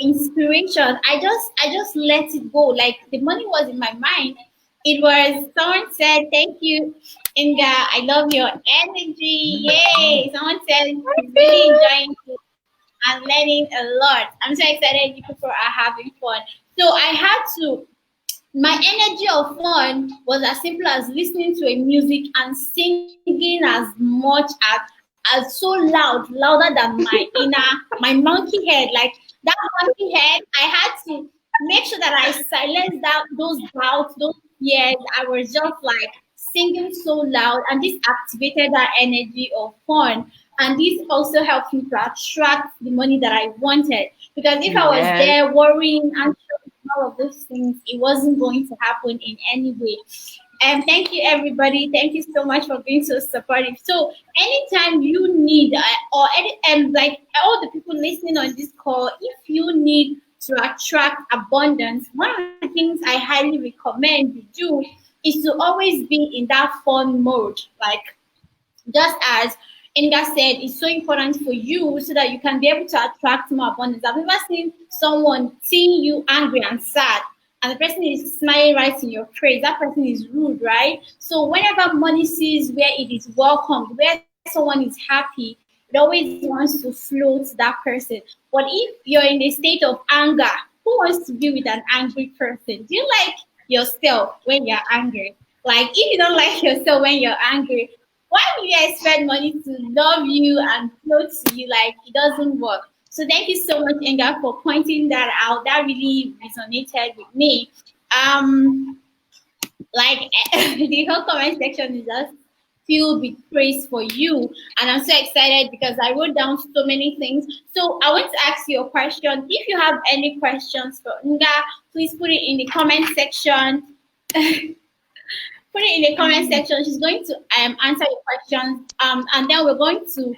Speaker 1: inspiration, I just let it go. Like the money was in my mind. It was someone said, "Thank you, Inga. I love your energy. Yay!" Someone said he's really enjoying it and learning a lot. I'm so excited you people are having fun. So I had to my energy of fun was as simple as listening to a music and singing as much as so loud, louder than my monkey head. Like that monkey head, I had to make sure that I silenced those doubts, those fears. I was just like singing so loud, and this activated that energy of fun. And this also helped me to attract the money that I wanted. Because if I was
Speaker 2: Yes.
Speaker 1: there worrying, anxious, all of those things, it wasn't going to happen in any way. And thank you, everybody. Thank you so much for being so supportive. So, anytime you need, and like all the people listening on this call, if you need to attract abundance, one of the things I highly recommend you do is to always be in that fun mode. Like just as Inga said, it's so important for you so that you can be able to attract more abundance. I've never seen someone seeing you angry and sad, and the person is smiling right in your face. That person is rude, right? So whenever money sees where it is welcomed, where someone is happy, it always wants to flow to that person. But if you're in a state of anger, who wants to be with an angry person? Do you like yourself when you're angry? Like if you don't like yourself when you're angry, why would you expect money to love you and flow to you? Like it doesn't work. So thank you so much, Inga, for pointing that out. That really resonated with me. Um, like the whole comment section is just filled with praise for you. And I'm so excited because I wrote down so many things. So I want to ask you a question. If you have any questions for Inga, please put it in the comment section. Put it in the comment section. She's going to answer your questions. And then we're going to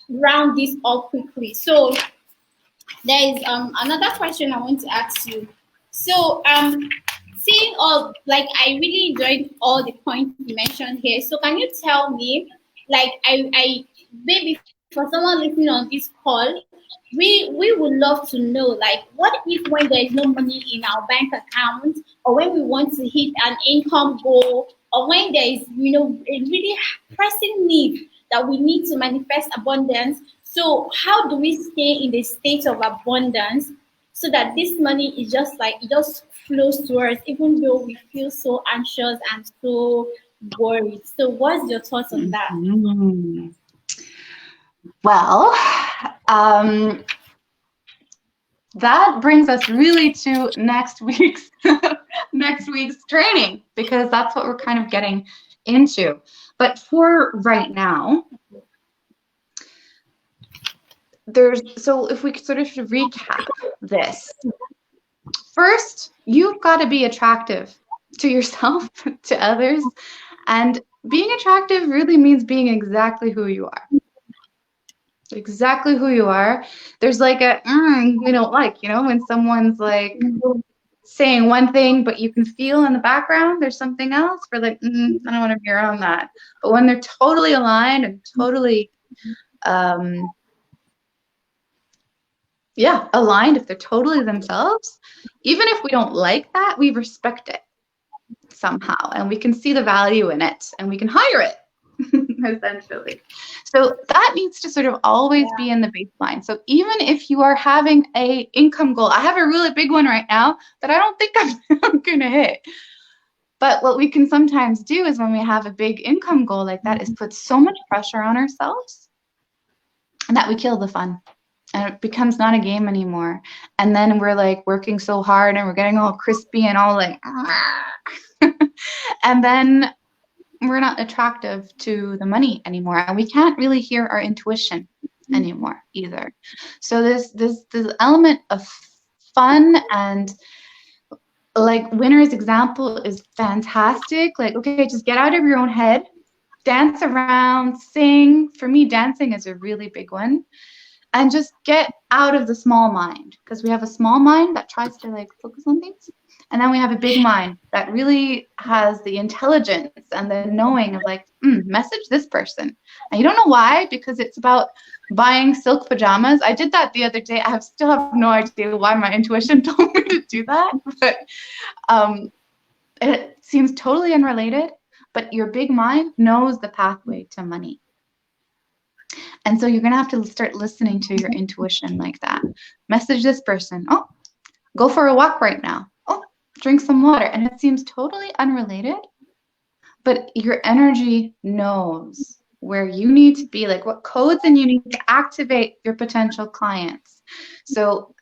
Speaker 1: round this up quickly. So there is another question I want to ask you. So seeing all, like, I really enjoyed all the points you mentioned here. So can you tell me, like, I maybe for someone listening on this call, we would love to know, like, what if when there is no money in our bank account, or when we want to hit an income goal, or when there is, a really pressing need that we need to manifest abundance. So how do we stay in the state of abundance so that this money is just like, it just flows to us, even though we feel so anxious and so worried? So what's your thoughts on that?
Speaker 2: Mm-hmm. Well, that brings us really to next week's training, because that's what we're kind of getting into. But for right now, so if we could sort of recap this. First, you've got to be attractive to yourself, to others, and being attractive really means being exactly who you are. Exactly who you are. There's like a we don't like, when someone's like saying one thing, but you can feel in the background there's something else. We're like, I don't want to be around that. But when they're totally aligned and totally aligned, if they're totally themselves, even if we don't like that, we respect it somehow, and we can see the value in it, and we can hire it. Essentially. So that needs to sort of always be in the baseline. So even if you are having a income goal, I have a really big one right now that I don't think I'm gonna hit. But what we can sometimes do is, when we have a big income goal like that, is put so much pressure on ourselves and that we kill the fun. And it becomes not a game anymore. And then we're like working so hard and we're getting all crispy and all like and then we're not attractive to the money anymore, and we can't really hear our intuition anymore either. So this element of fun, and like Winner's example is fantastic. Like, okay, just get out of your own head, dance around, sing. For me, dancing is a really big one. And just get out of the small mind, because we have a small mind that tries to like focus on things. And then we have a big mind that really has the intelligence and the knowing of like, message this person. And you don't know why, because it's about buying silk pajamas. I did that the other day. I still have no idea why my intuition told me to do that. But it seems totally unrelated. But your big mind knows the pathway to money. And so you're going to have to start listening to your intuition like that. Message this person. Oh, go for a walk right now. Oh, drink some water. And it seems totally unrelated, but your energy knows where you need to be, like what codes, and you need to activate your potential clients. So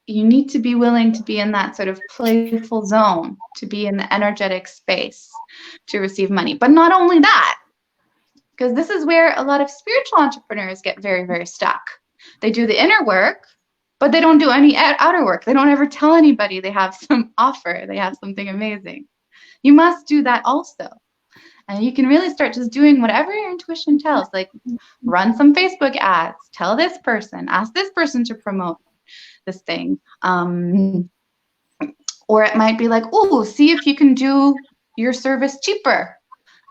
Speaker 2: you need to be willing to be in that sort of playful zone, to be in the energetic space to receive money. But not only that, because this is where a lot of spiritual entrepreneurs get very, very stuck. They do the inner work, but they don't do any outer work. They don't ever tell anybody they have some offer. They have something amazing. You must do that also. And you can really start just doing whatever your intuition tells, like run some Facebook ads, tell this person, ask this person to promote this thing. Or it might be like, oh, see if you can do your service cheaper.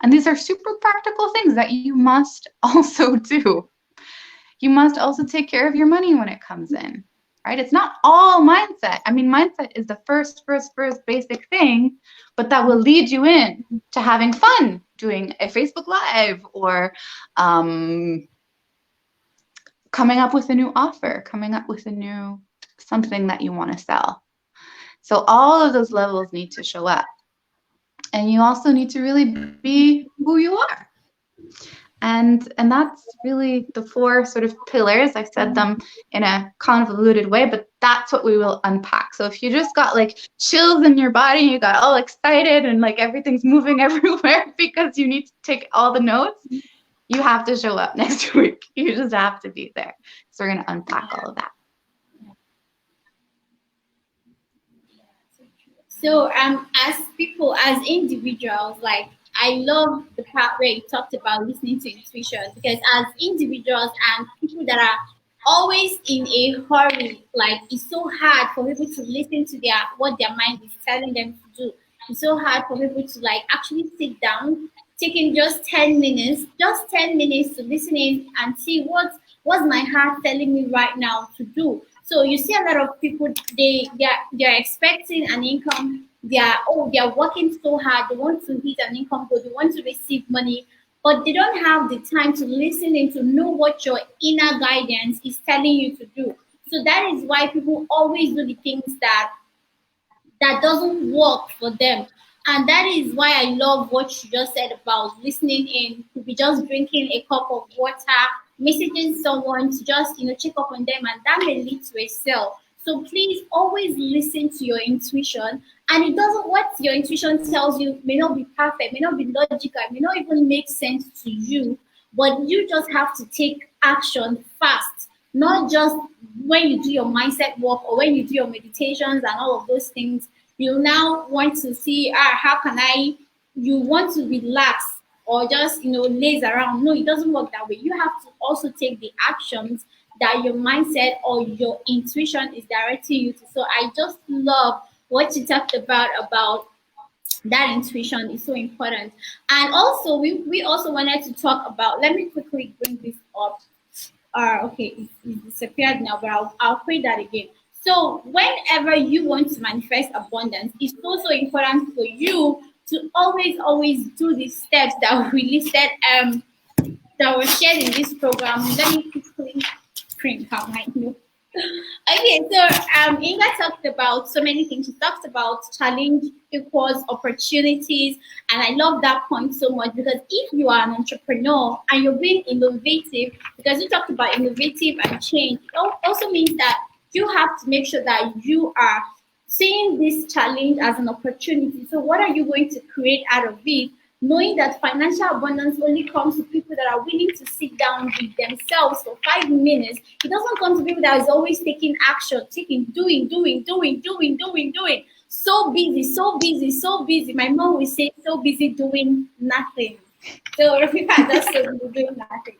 Speaker 2: And these are super practical things that you must also do. You must also take care of your money when it comes in, right? It's not all mindset. I mean, mindset is the first basic thing, but that will lead you in to having fun doing a Facebook Live, or coming up with a new offer, coming up with a new something that you want to sell. So all of those levels need to show up. And you also need to really be who you are. And that's really the four sort of pillars. I've said them in a convoluted way, but that's what we will unpack. So if you just got like chills in your body, you got all excited and like everything's moving everywhere because you need to take all the notes, you have to show up next week. You just have to be there. So we're going to unpack all of that.
Speaker 1: So as people, as individuals, like I love the part where you talked about listening to intuition, because as individuals and people that are always in a hurry, like it's so hard for people to listen to their what their mind is telling them to do. It's so hard for people to like actually sit down, taking just 10 minutes to listen in and see what's my heart telling me right now to do. So you see a lot of people, they're expecting an income. They're working so hard. They want to hit an income goal. They want to receive money, but they don't have the time to listen and to know what your inner guidance is telling you to do. So that is why people always do the things that doesn't work for them. And that is why I love what you just said about listening in. Could be just drinking a cup of water, messaging someone to just check up on them, and that may lead to a sale. So please always listen to your intuition. And it doesn't what your intuition tells you may not be perfect, may not be logical, may not even make sense to you, but you just have to take action fast, not just when you do your mindset work or when you do your meditations and all of those things. You now want to see, how can I, you want to relax or just, laze around. No, it doesn't work that way. You have to also take the actions that your mindset or your intuition is directing you to. So I just love what you talked about that intuition is so important. And also, we also wanted to talk about, let me quickly bring this up. Okay, it disappeared now, but I'll create that again. So whenever you want to manifest abundance, it's also important for you to always do the steps that we listed, that were shared in this program. Let me quickly print out my note. Okay, so Inga talked about so many things. She talked about challenge equals opportunities, and I love that point so much, because if you are an entrepreneur and you're being innovative, because you talked about innovative and change, it also means that you have to make sure that you are seeing this challenge as an opportunity. So what are you going to create out of it? Knowing that financial abundance only comes to people that are willing to sit down with themselves for 5 minutes. It doesn't come to people that is always taking action, doing. So busy, so busy, so busy. My mom will say, so busy doing nothing. So people are just so busy doing nothing.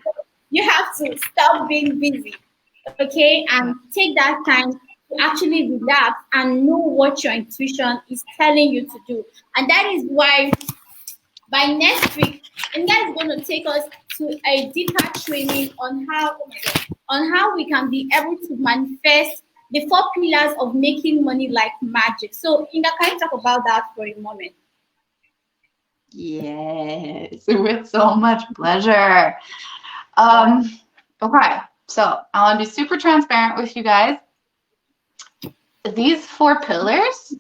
Speaker 1: You have to stop being busy, okay, and take that time to actually relax and know what your intuition is telling you to do. And that is why by next week, Inga is going to take us to a deeper training on how, oh my God, on how we can be able to manifest the four pillars of making money like magic. So, Inga, can you talk about that for a moment?
Speaker 2: Yes, with so much pleasure. Okay, so I want to be super transparent with you guys. These four pillars,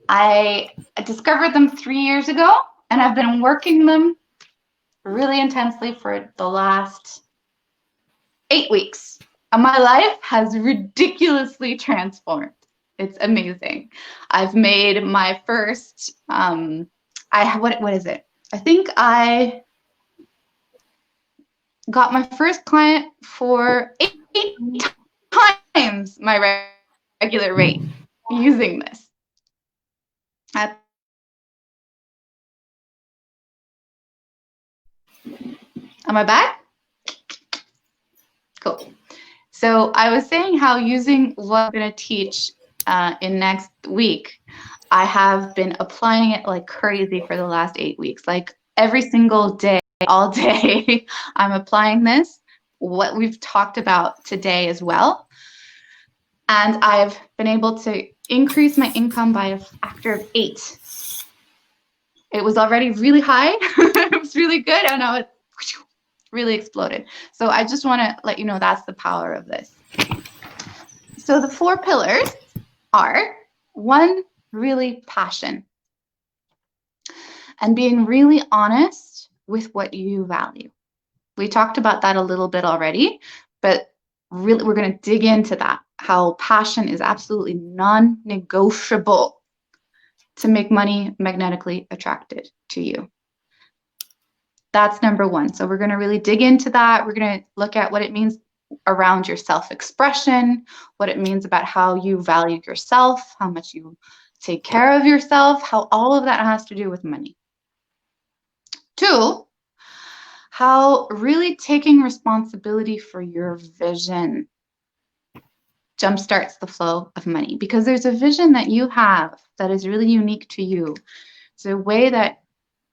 Speaker 2: I discovered them 3 years ago, and I've been working them really intensely for the last 8 weeks. And my life has ridiculously transformed. It's amazing. I've made my first, what is it? I think I got my first client for 8 times my regular rate using this. Am I back? Cool. So I was saying how using what I'm going to teach in next week, I have been applying it like crazy for the last 8 weeks. Like every single day, all day, I'm applying this, what we've talked about today as well. And I've been able to increase my income by a factor of 8. It was already really high. It was really good. And now it really exploded. So I just want to let you know that's the power of this. So the 4 pillars are: 1, really passion, and being really honest with what you value. We talked about that a little bit already, but really we're going to dig into that, how passion is absolutely non-negotiable to make money magnetically attracted to you. That's number one. So we're going to really dig into that. We're going to look at what it means around your self-expression, what it means about how you value yourself, how much you take care of yourself, how all of that has to do with money. Two, how really taking responsibility for your vision jumpstarts the flow of money, because there's a vision that you have that is really unique to you. It's a way that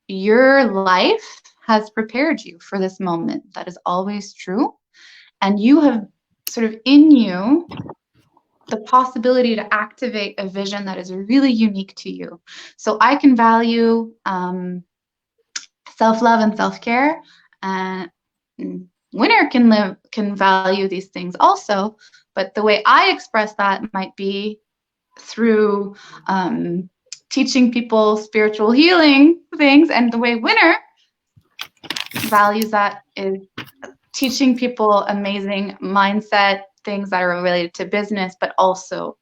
Speaker 2: your life has prepared you for this moment that is always true. And you have sort of in you the possibility to activate a vision that is really unique to you. So I can value self-love and self-care, and Winner can value these things also, but the way I express that might be through teaching people spiritual healing things, and the way Winner values that is teaching people amazing mindset things that are related to business, but also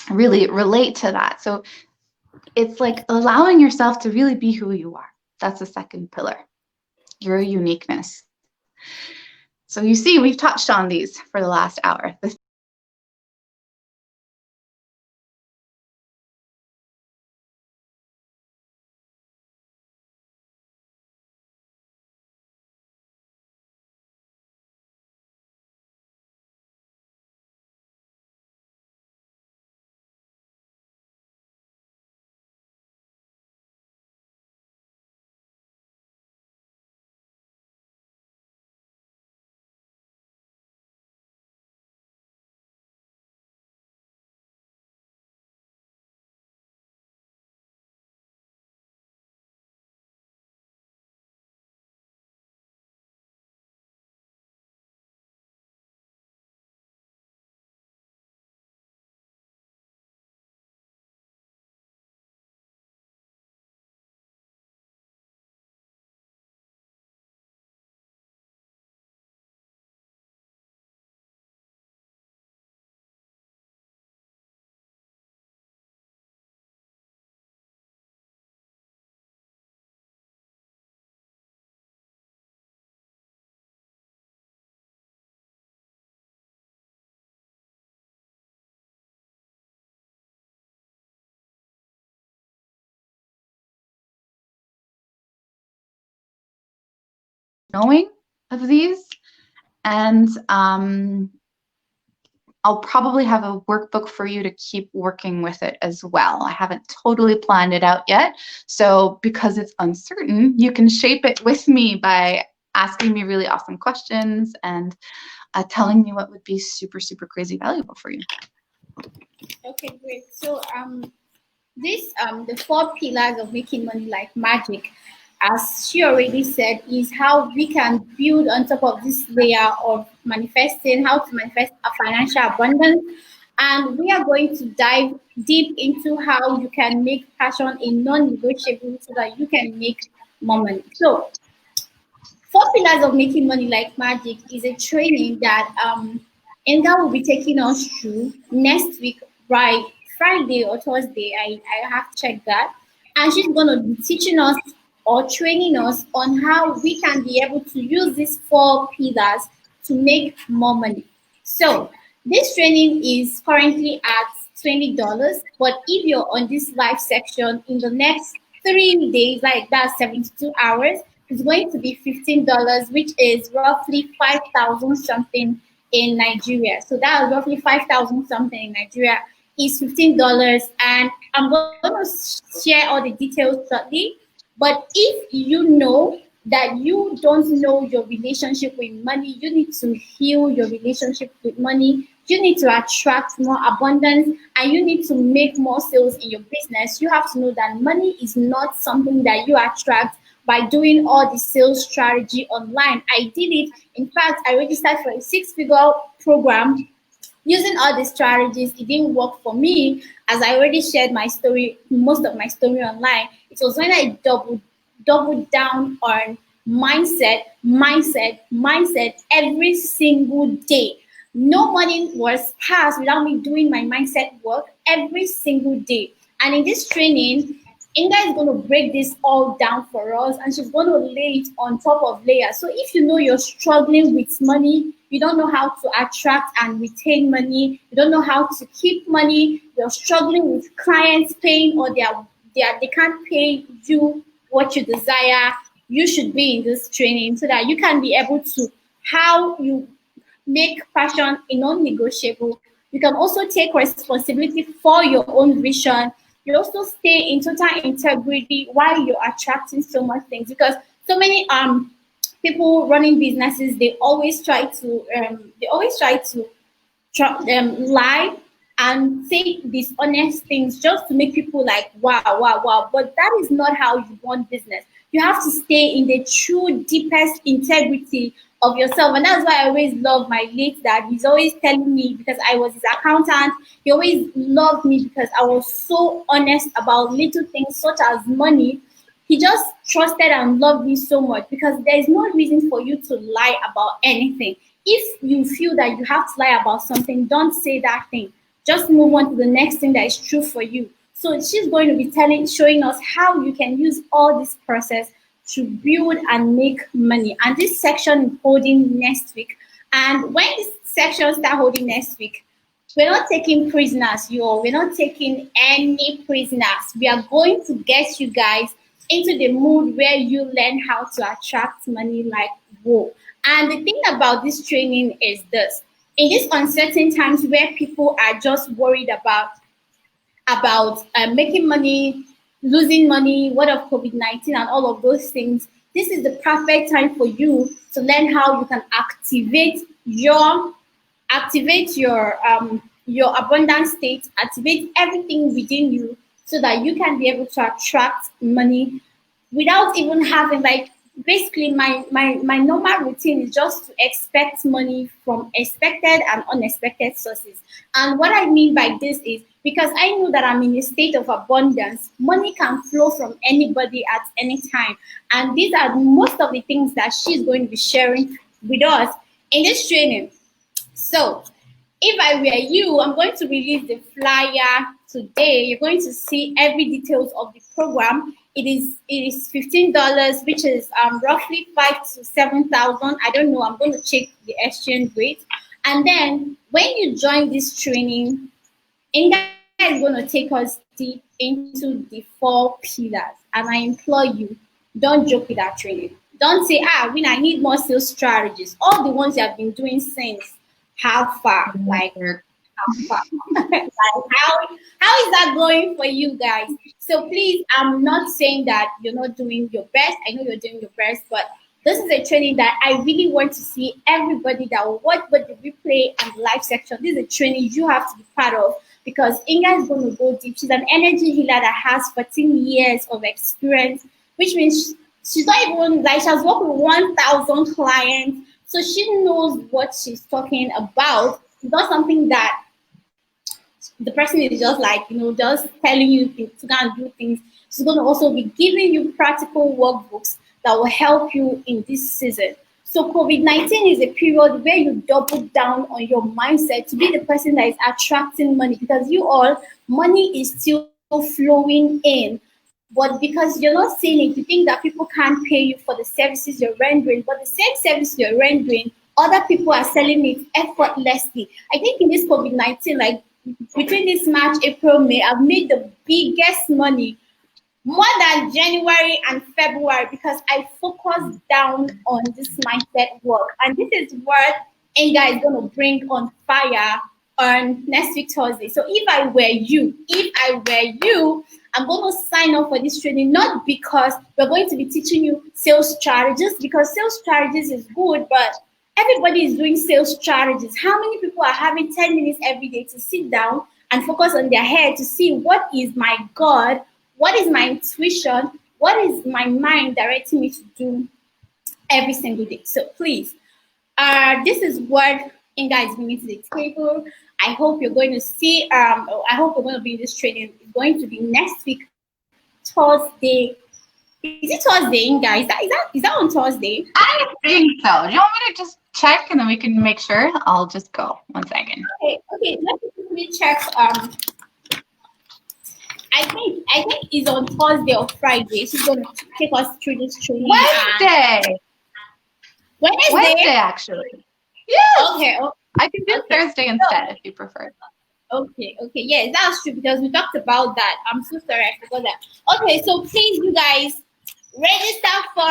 Speaker 2: really relate to that. So it's like allowing yourself to really be who you are. That's the second pillar, your uniqueness. So you see, we've touched on these for the last hour. Knowing of these, and I'll probably have a workbook for you to keep working with it as well. I haven't totally planned it out yet. So because it's uncertain, you can shape it with me by asking me really awesome questions and telling me what would be super, super crazy valuable for you.
Speaker 1: Okay, great. So the 4 pillars of making money like magic, as she already said, is how we can build on top of this layer of manifesting, how to manifest a financial abundance. And we are going to dive deep into how you can make passion a non-negotiable so that you can make more money. So 4 pillars of making money like magic is a training that Inga will be taking us through next week, by Friday or Thursday. I have checked that. And she's going to be teaching us or training us on how we can be able to use these 4 pillars to make more money. So this training is currently at $20, but if you're on this live section in the next 3 days, like that's 72 hours, it's going to be $15, which is roughly 5,000 something in Nigeria. So that is roughly 5,000 something in Nigeria is $15, and I'm going to share all the details shortly. But if you know that you don't know your relationship with money, you need to heal your relationship with money. You need to attract more abundance, and you need to make more sales in your business. You have to know that money is not something that you attract by doing all the sales strategy online. I did it. In fact, I registered for a 6-figure program using all the strategies. It didn't work for me, as I already shared my story, most of my story online. It was when I doubled down on mindset every single day. No morning was passed without me doing my mindset work every single day. And in this training, Inga is going to break this all down for us, and she's going to lay it on top of layers. So if you know you're struggling with money, you don't know how to attract and retain money, you don't know how to keep money, you're struggling with clients paying, or they can't pay you what you desire, you should be in this training so that you can be able to how you make passion a non-negotiable. You can also take responsibility for your own vision. You also stay in total integrity while you're attracting so much things, because so many people running businesses, they always try to lie and say dishonest things just to make people like wow, wow, wow. But that is not how you run business. You have to stay in the true, deepest integrity of yourself. And that's why I always love my late dad. He's always telling me, because I was his accountant, he always loved me because I was so honest about little things such as money. He just trusted and loved me so much, because there is no reason for you to lie about anything. If you feel that you have to lie about something, don't say that thing. Just move on to the next thing that is true for you. So she's going to be showing us how you can use all this process to build and make money. And this section is holding next week. And when this section start holding next week, we're not taking prisoners, you all. We're not taking any prisoners. We are going to get you guys into the mood where you learn how to attract money like whoa. And the thing about this training is this: in these uncertain times where people are just worried about making money, losing money, what of COVID-19 and all of those things, this is the perfect time for you to learn how you can activate your abundant state, activate everything within you so that you can be able to attract money without even having like basically my normal routine is just to expect money from expected and unexpected sources. And what I mean by this is because I know that I'm in a state of abundance, money can flow from anybody at any time. And these are most of the things that she's going to be sharing with us in this training. So if I were you, I'm going to release the flyer today. You're going to see every details of the program. It is $15, which is roughly 5 to 7,000. I don't know. I'm going to check the exchange rate. And then when you join this training, Inga is going to take us deep into the 4 pillars. And I implore you, don't joke with that training. Don't say, I need more sales strategies. All the ones you have been doing since, how far? Like, how far? Like, how is that going for you guys? So please, I'm not saying that you're not doing your best. I know you're doing your best, but this is a training that I really want to see everybody that will watch but the replay and the live section. This is a training you have to be part of, because Inga is going to go deep. She's an energy healer that has 14 years of experience, which means she's not even like she has worked with 1,000 clients. So she knows what she's talking about. It's not something that the person is just like, just telling you to go and do things. She's going to also be giving you practical workbooks that will help you in this season. So COVID-19 is a period where you double down on your mindset to be the person that is attracting money, because money is still flowing in. But because you're not seeing it, you think that people can't pay you for the services you're rendering. But the same service you're rendering, other people are selling it effortlessly. I think in this COVID-19, like between this March, April, May, I've made the biggest money, more than January and February, because I focused down on this mindset work. And this is what Inga is going to bring on fire on next week Thursday. So if I were you, I'm going to sign up for this training, not because we're going to be teaching you sales strategies, because sales strategies is good, but everybody is doing sales strategies. How many people are having 10 minutes every day to sit down and focus on their head to see what is my God, what is my intuition, what is my mind directing me to do every single day? So please, this is what Inga is bringing to the table. I hope you're going to see, I hope you're going to be in this training. It's going to be next week, Thursday, Is it Thursday, guys? Is that on Thursday?
Speaker 2: I think so. Do you want me to just check and then we can make sure? I'll just go. 1 second.
Speaker 1: Okay. Let me quickly check. I think it's on Thursday or Friday. She's gonna take us through this training.
Speaker 2: Wednesday. Wednesday, actually. Yes.
Speaker 1: Okay.
Speaker 2: I can do Thursday instead if you prefer.
Speaker 1: Okay. Yes, that's true because we talked about that. I'm so sorry, I forgot that. Okay, so please, you guys, register for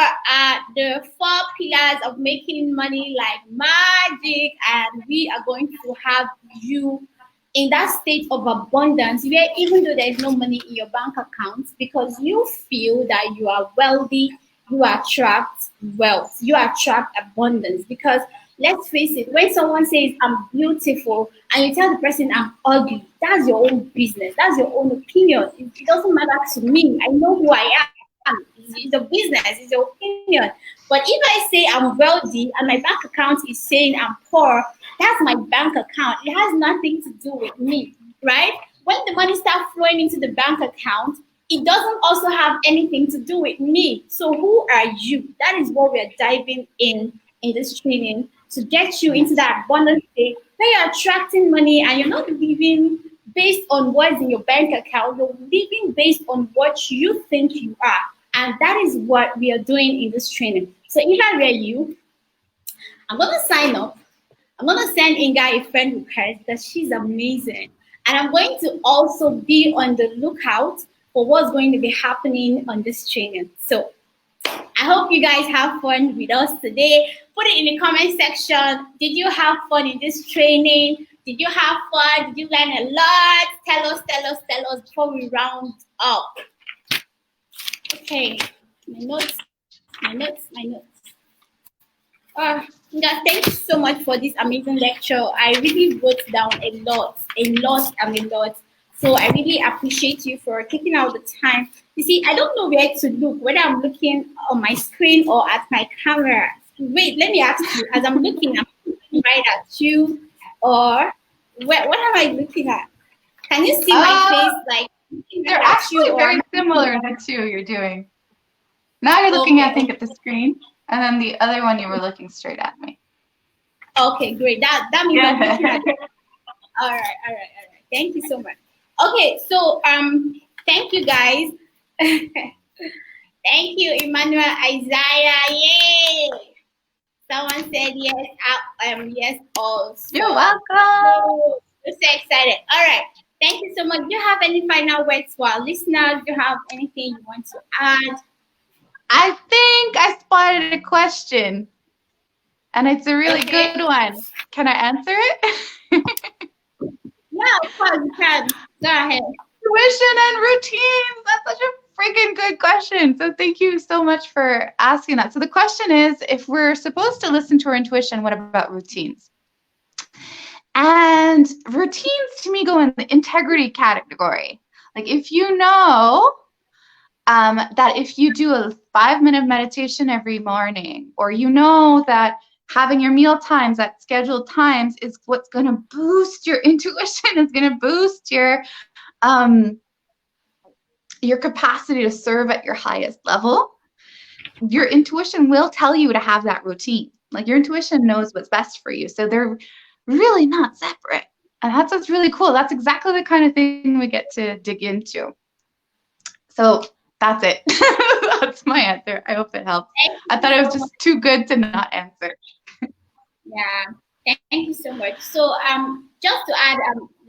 Speaker 1: the 4 pillars of making money like magic, and we are going to have you in that state of abundance where even though there is no money in your bank account, because you feel that you are wealthy, you attract wealth, you attract abundance. Because let's face it, when someone says I'm beautiful and you tell the person I'm ugly, that's your own business, that's your own opinion. It doesn't matter to me. I know who I am. It's a business, it's your opinion. But if I say I'm wealthy and my bank account is saying I'm poor, that's my bank account. It has nothing to do with me, right? When the money starts flowing into the bank account, it doesn't also have anything to do with me. So who are you? That is what we are diving in this training, to get you into that abundant state where you're attracting money and you're not living based on what's in your bank account. You're living based on what you think you are. And that is what we are doing in this training. So if I were you, I'm going to sign up. I'm going to send Inge a friend request that she's amazing. And I'm going to also be on the lookout for what's going to be happening on this training. So I hope you guys have fun with us today. Put it in the comment section. Did you have fun in this training? Did you have fun? Did you learn a lot? Tell us before we round up. Okay, my notes. Inga, thank you so much for this amazing lecture. I really wrote down a lot. So I really appreciate you for taking out the time. You see, I don't know where to look, whether I'm looking on my screen or at my camera. Wait, let me ask you, as I'm looking right at you, or what am I looking at? Can you see my face? Like,
Speaker 2: they're actually very similar, the two you're doing. Now you're looking, I think, at the screen, and then the other one you were looking straight at me.
Speaker 1: Okay, great. That means I'm looking at it. All right. Thank you so much. Okay, so thank you guys. Thank you, Emmanuel, Isaiah. Yay! Someone said yes. Yes also.
Speaker 2: You're welcome.
Speaker 1: We're so excited. All right. Thank you so much. Do you have any final words for our listeners? Do you have anything you want to add?
Speaker 2: I think I spotted a question, and it's a really good one. Can I answer it?
Speaker 1: Yeah, of course you can. Go ahead.
Speaker 2: Tuition and routines. That's such a freaking good question. So thank you so much for asking that. So the question is, if we're supposed to listen to our intuition, what about routines? And routines to me go in the integrity category. Like if you know that if you do a 5-minute meditation every morning, or you know that having your meal times at scheduled times is what's going to boost your intuition, is going to boost your capacity to serve at your highest level, your intuition will tell you to have that routine. Like your intuition knows what's best for you. So they're really not separate. And that's what's really cool. That's exactly the kind of thing we get to dig into. So that's it. That's my answer. I hope it helps. I thought it was just too good to not answer.
Speaker 1: Yeah, thank you so much. So just to add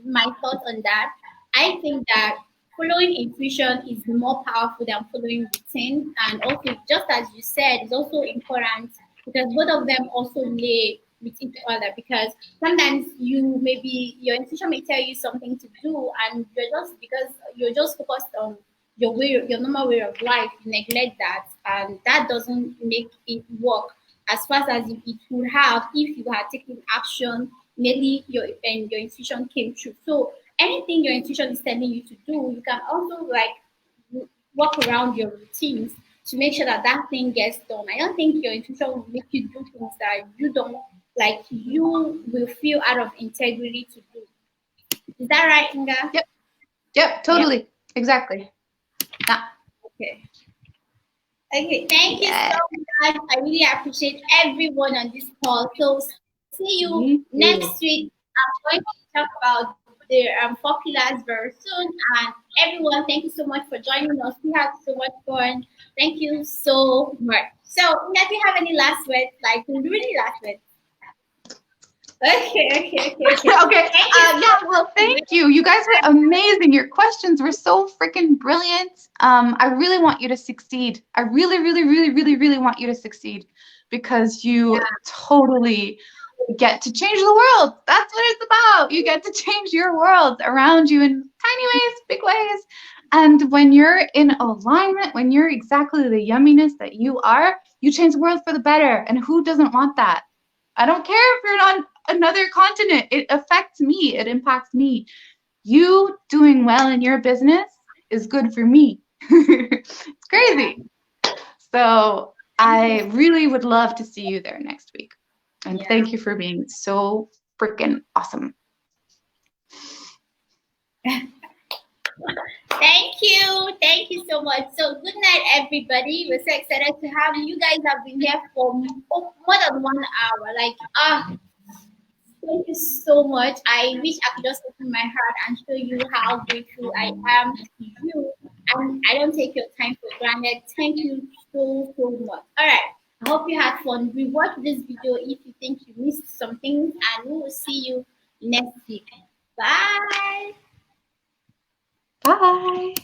Speaker 1: my thoughts on that, I think that following intuition is more powerful than following routine. And also, just as you said, it's also important because both of them also lay with each other. Because sometimes your intuition may tell you something to do, and you're just focused on your normal way of life, you neglect that, and that doesn't make it work as fast as it would have if you had taken action. Maybe your intuition came true. So anything your intuition is telling you to do, you can also work around your routines to make sure that that thing gets done. I don't think your intuition will make you do things that you don't like. You will feel out of integrity to do. Is that right, Inga?
Speaker 2: Yep. Totally. Yep. Exactly. Yeah.
Speaker 1: Okay. Okay, thank you
Speaker 2: Yeah.
Speaker 1: so much. I really appreciate everyone on this call. So see you
Speaker 2: Me
Speaker 1: next
Speaker 2: too.
Speaker 1: week. I'm going to talk about the four pillars very soon. And everyone, thank you so much for joining us. We had so much fun. Thank you so much. So, Inga, do you have any last words? Like really last words? Okay.
Speaker 2: Okay.
Speaker 1: Thank you
Speaker 2: Yeah.
Speaker 1: so
Speaker 2: Well,
Speaker 1: much.
Speaker 2: thank you. You guys were amazing. Your questions were so freaking brilliant. I really want you to succeed. I really, really, really, really, really want you to succeed because you
Speaker 1: Yeah,
Speaker 2: totally get to change the world. That's what it's about. You get to change your world around you in tiny ways, big ways. And when you're in alignment, when you're exactly the yumminess that you are, you change the world for the better. And who doesn't want that? I don't care if you're on another continent. It affects me. It impacts me. You doing well in your business is good for me. It's
Speaker 1: yeah.
Speaker 2: crazy. So
Speaker 1: Thank you.
Speaker 2: I really would love to see you there next week. And
Speaker 1: Yeah.
Speaker 2: thank you for being so freaking awesome.
Speaker 1: Thank you. Thank you so much. So, good night, everybody. We're so excited to have you. You guys have been here for more than 1 hour. Like, thank you so much. I wish I could just open my heart and show you how grateful I am to you. And I don't take your time for granted. Thank you so much. All right. I hope you had fun. Rewatch this video if you think you missed some things, and we will see you next week. Bye.
Speaker 2: Bye.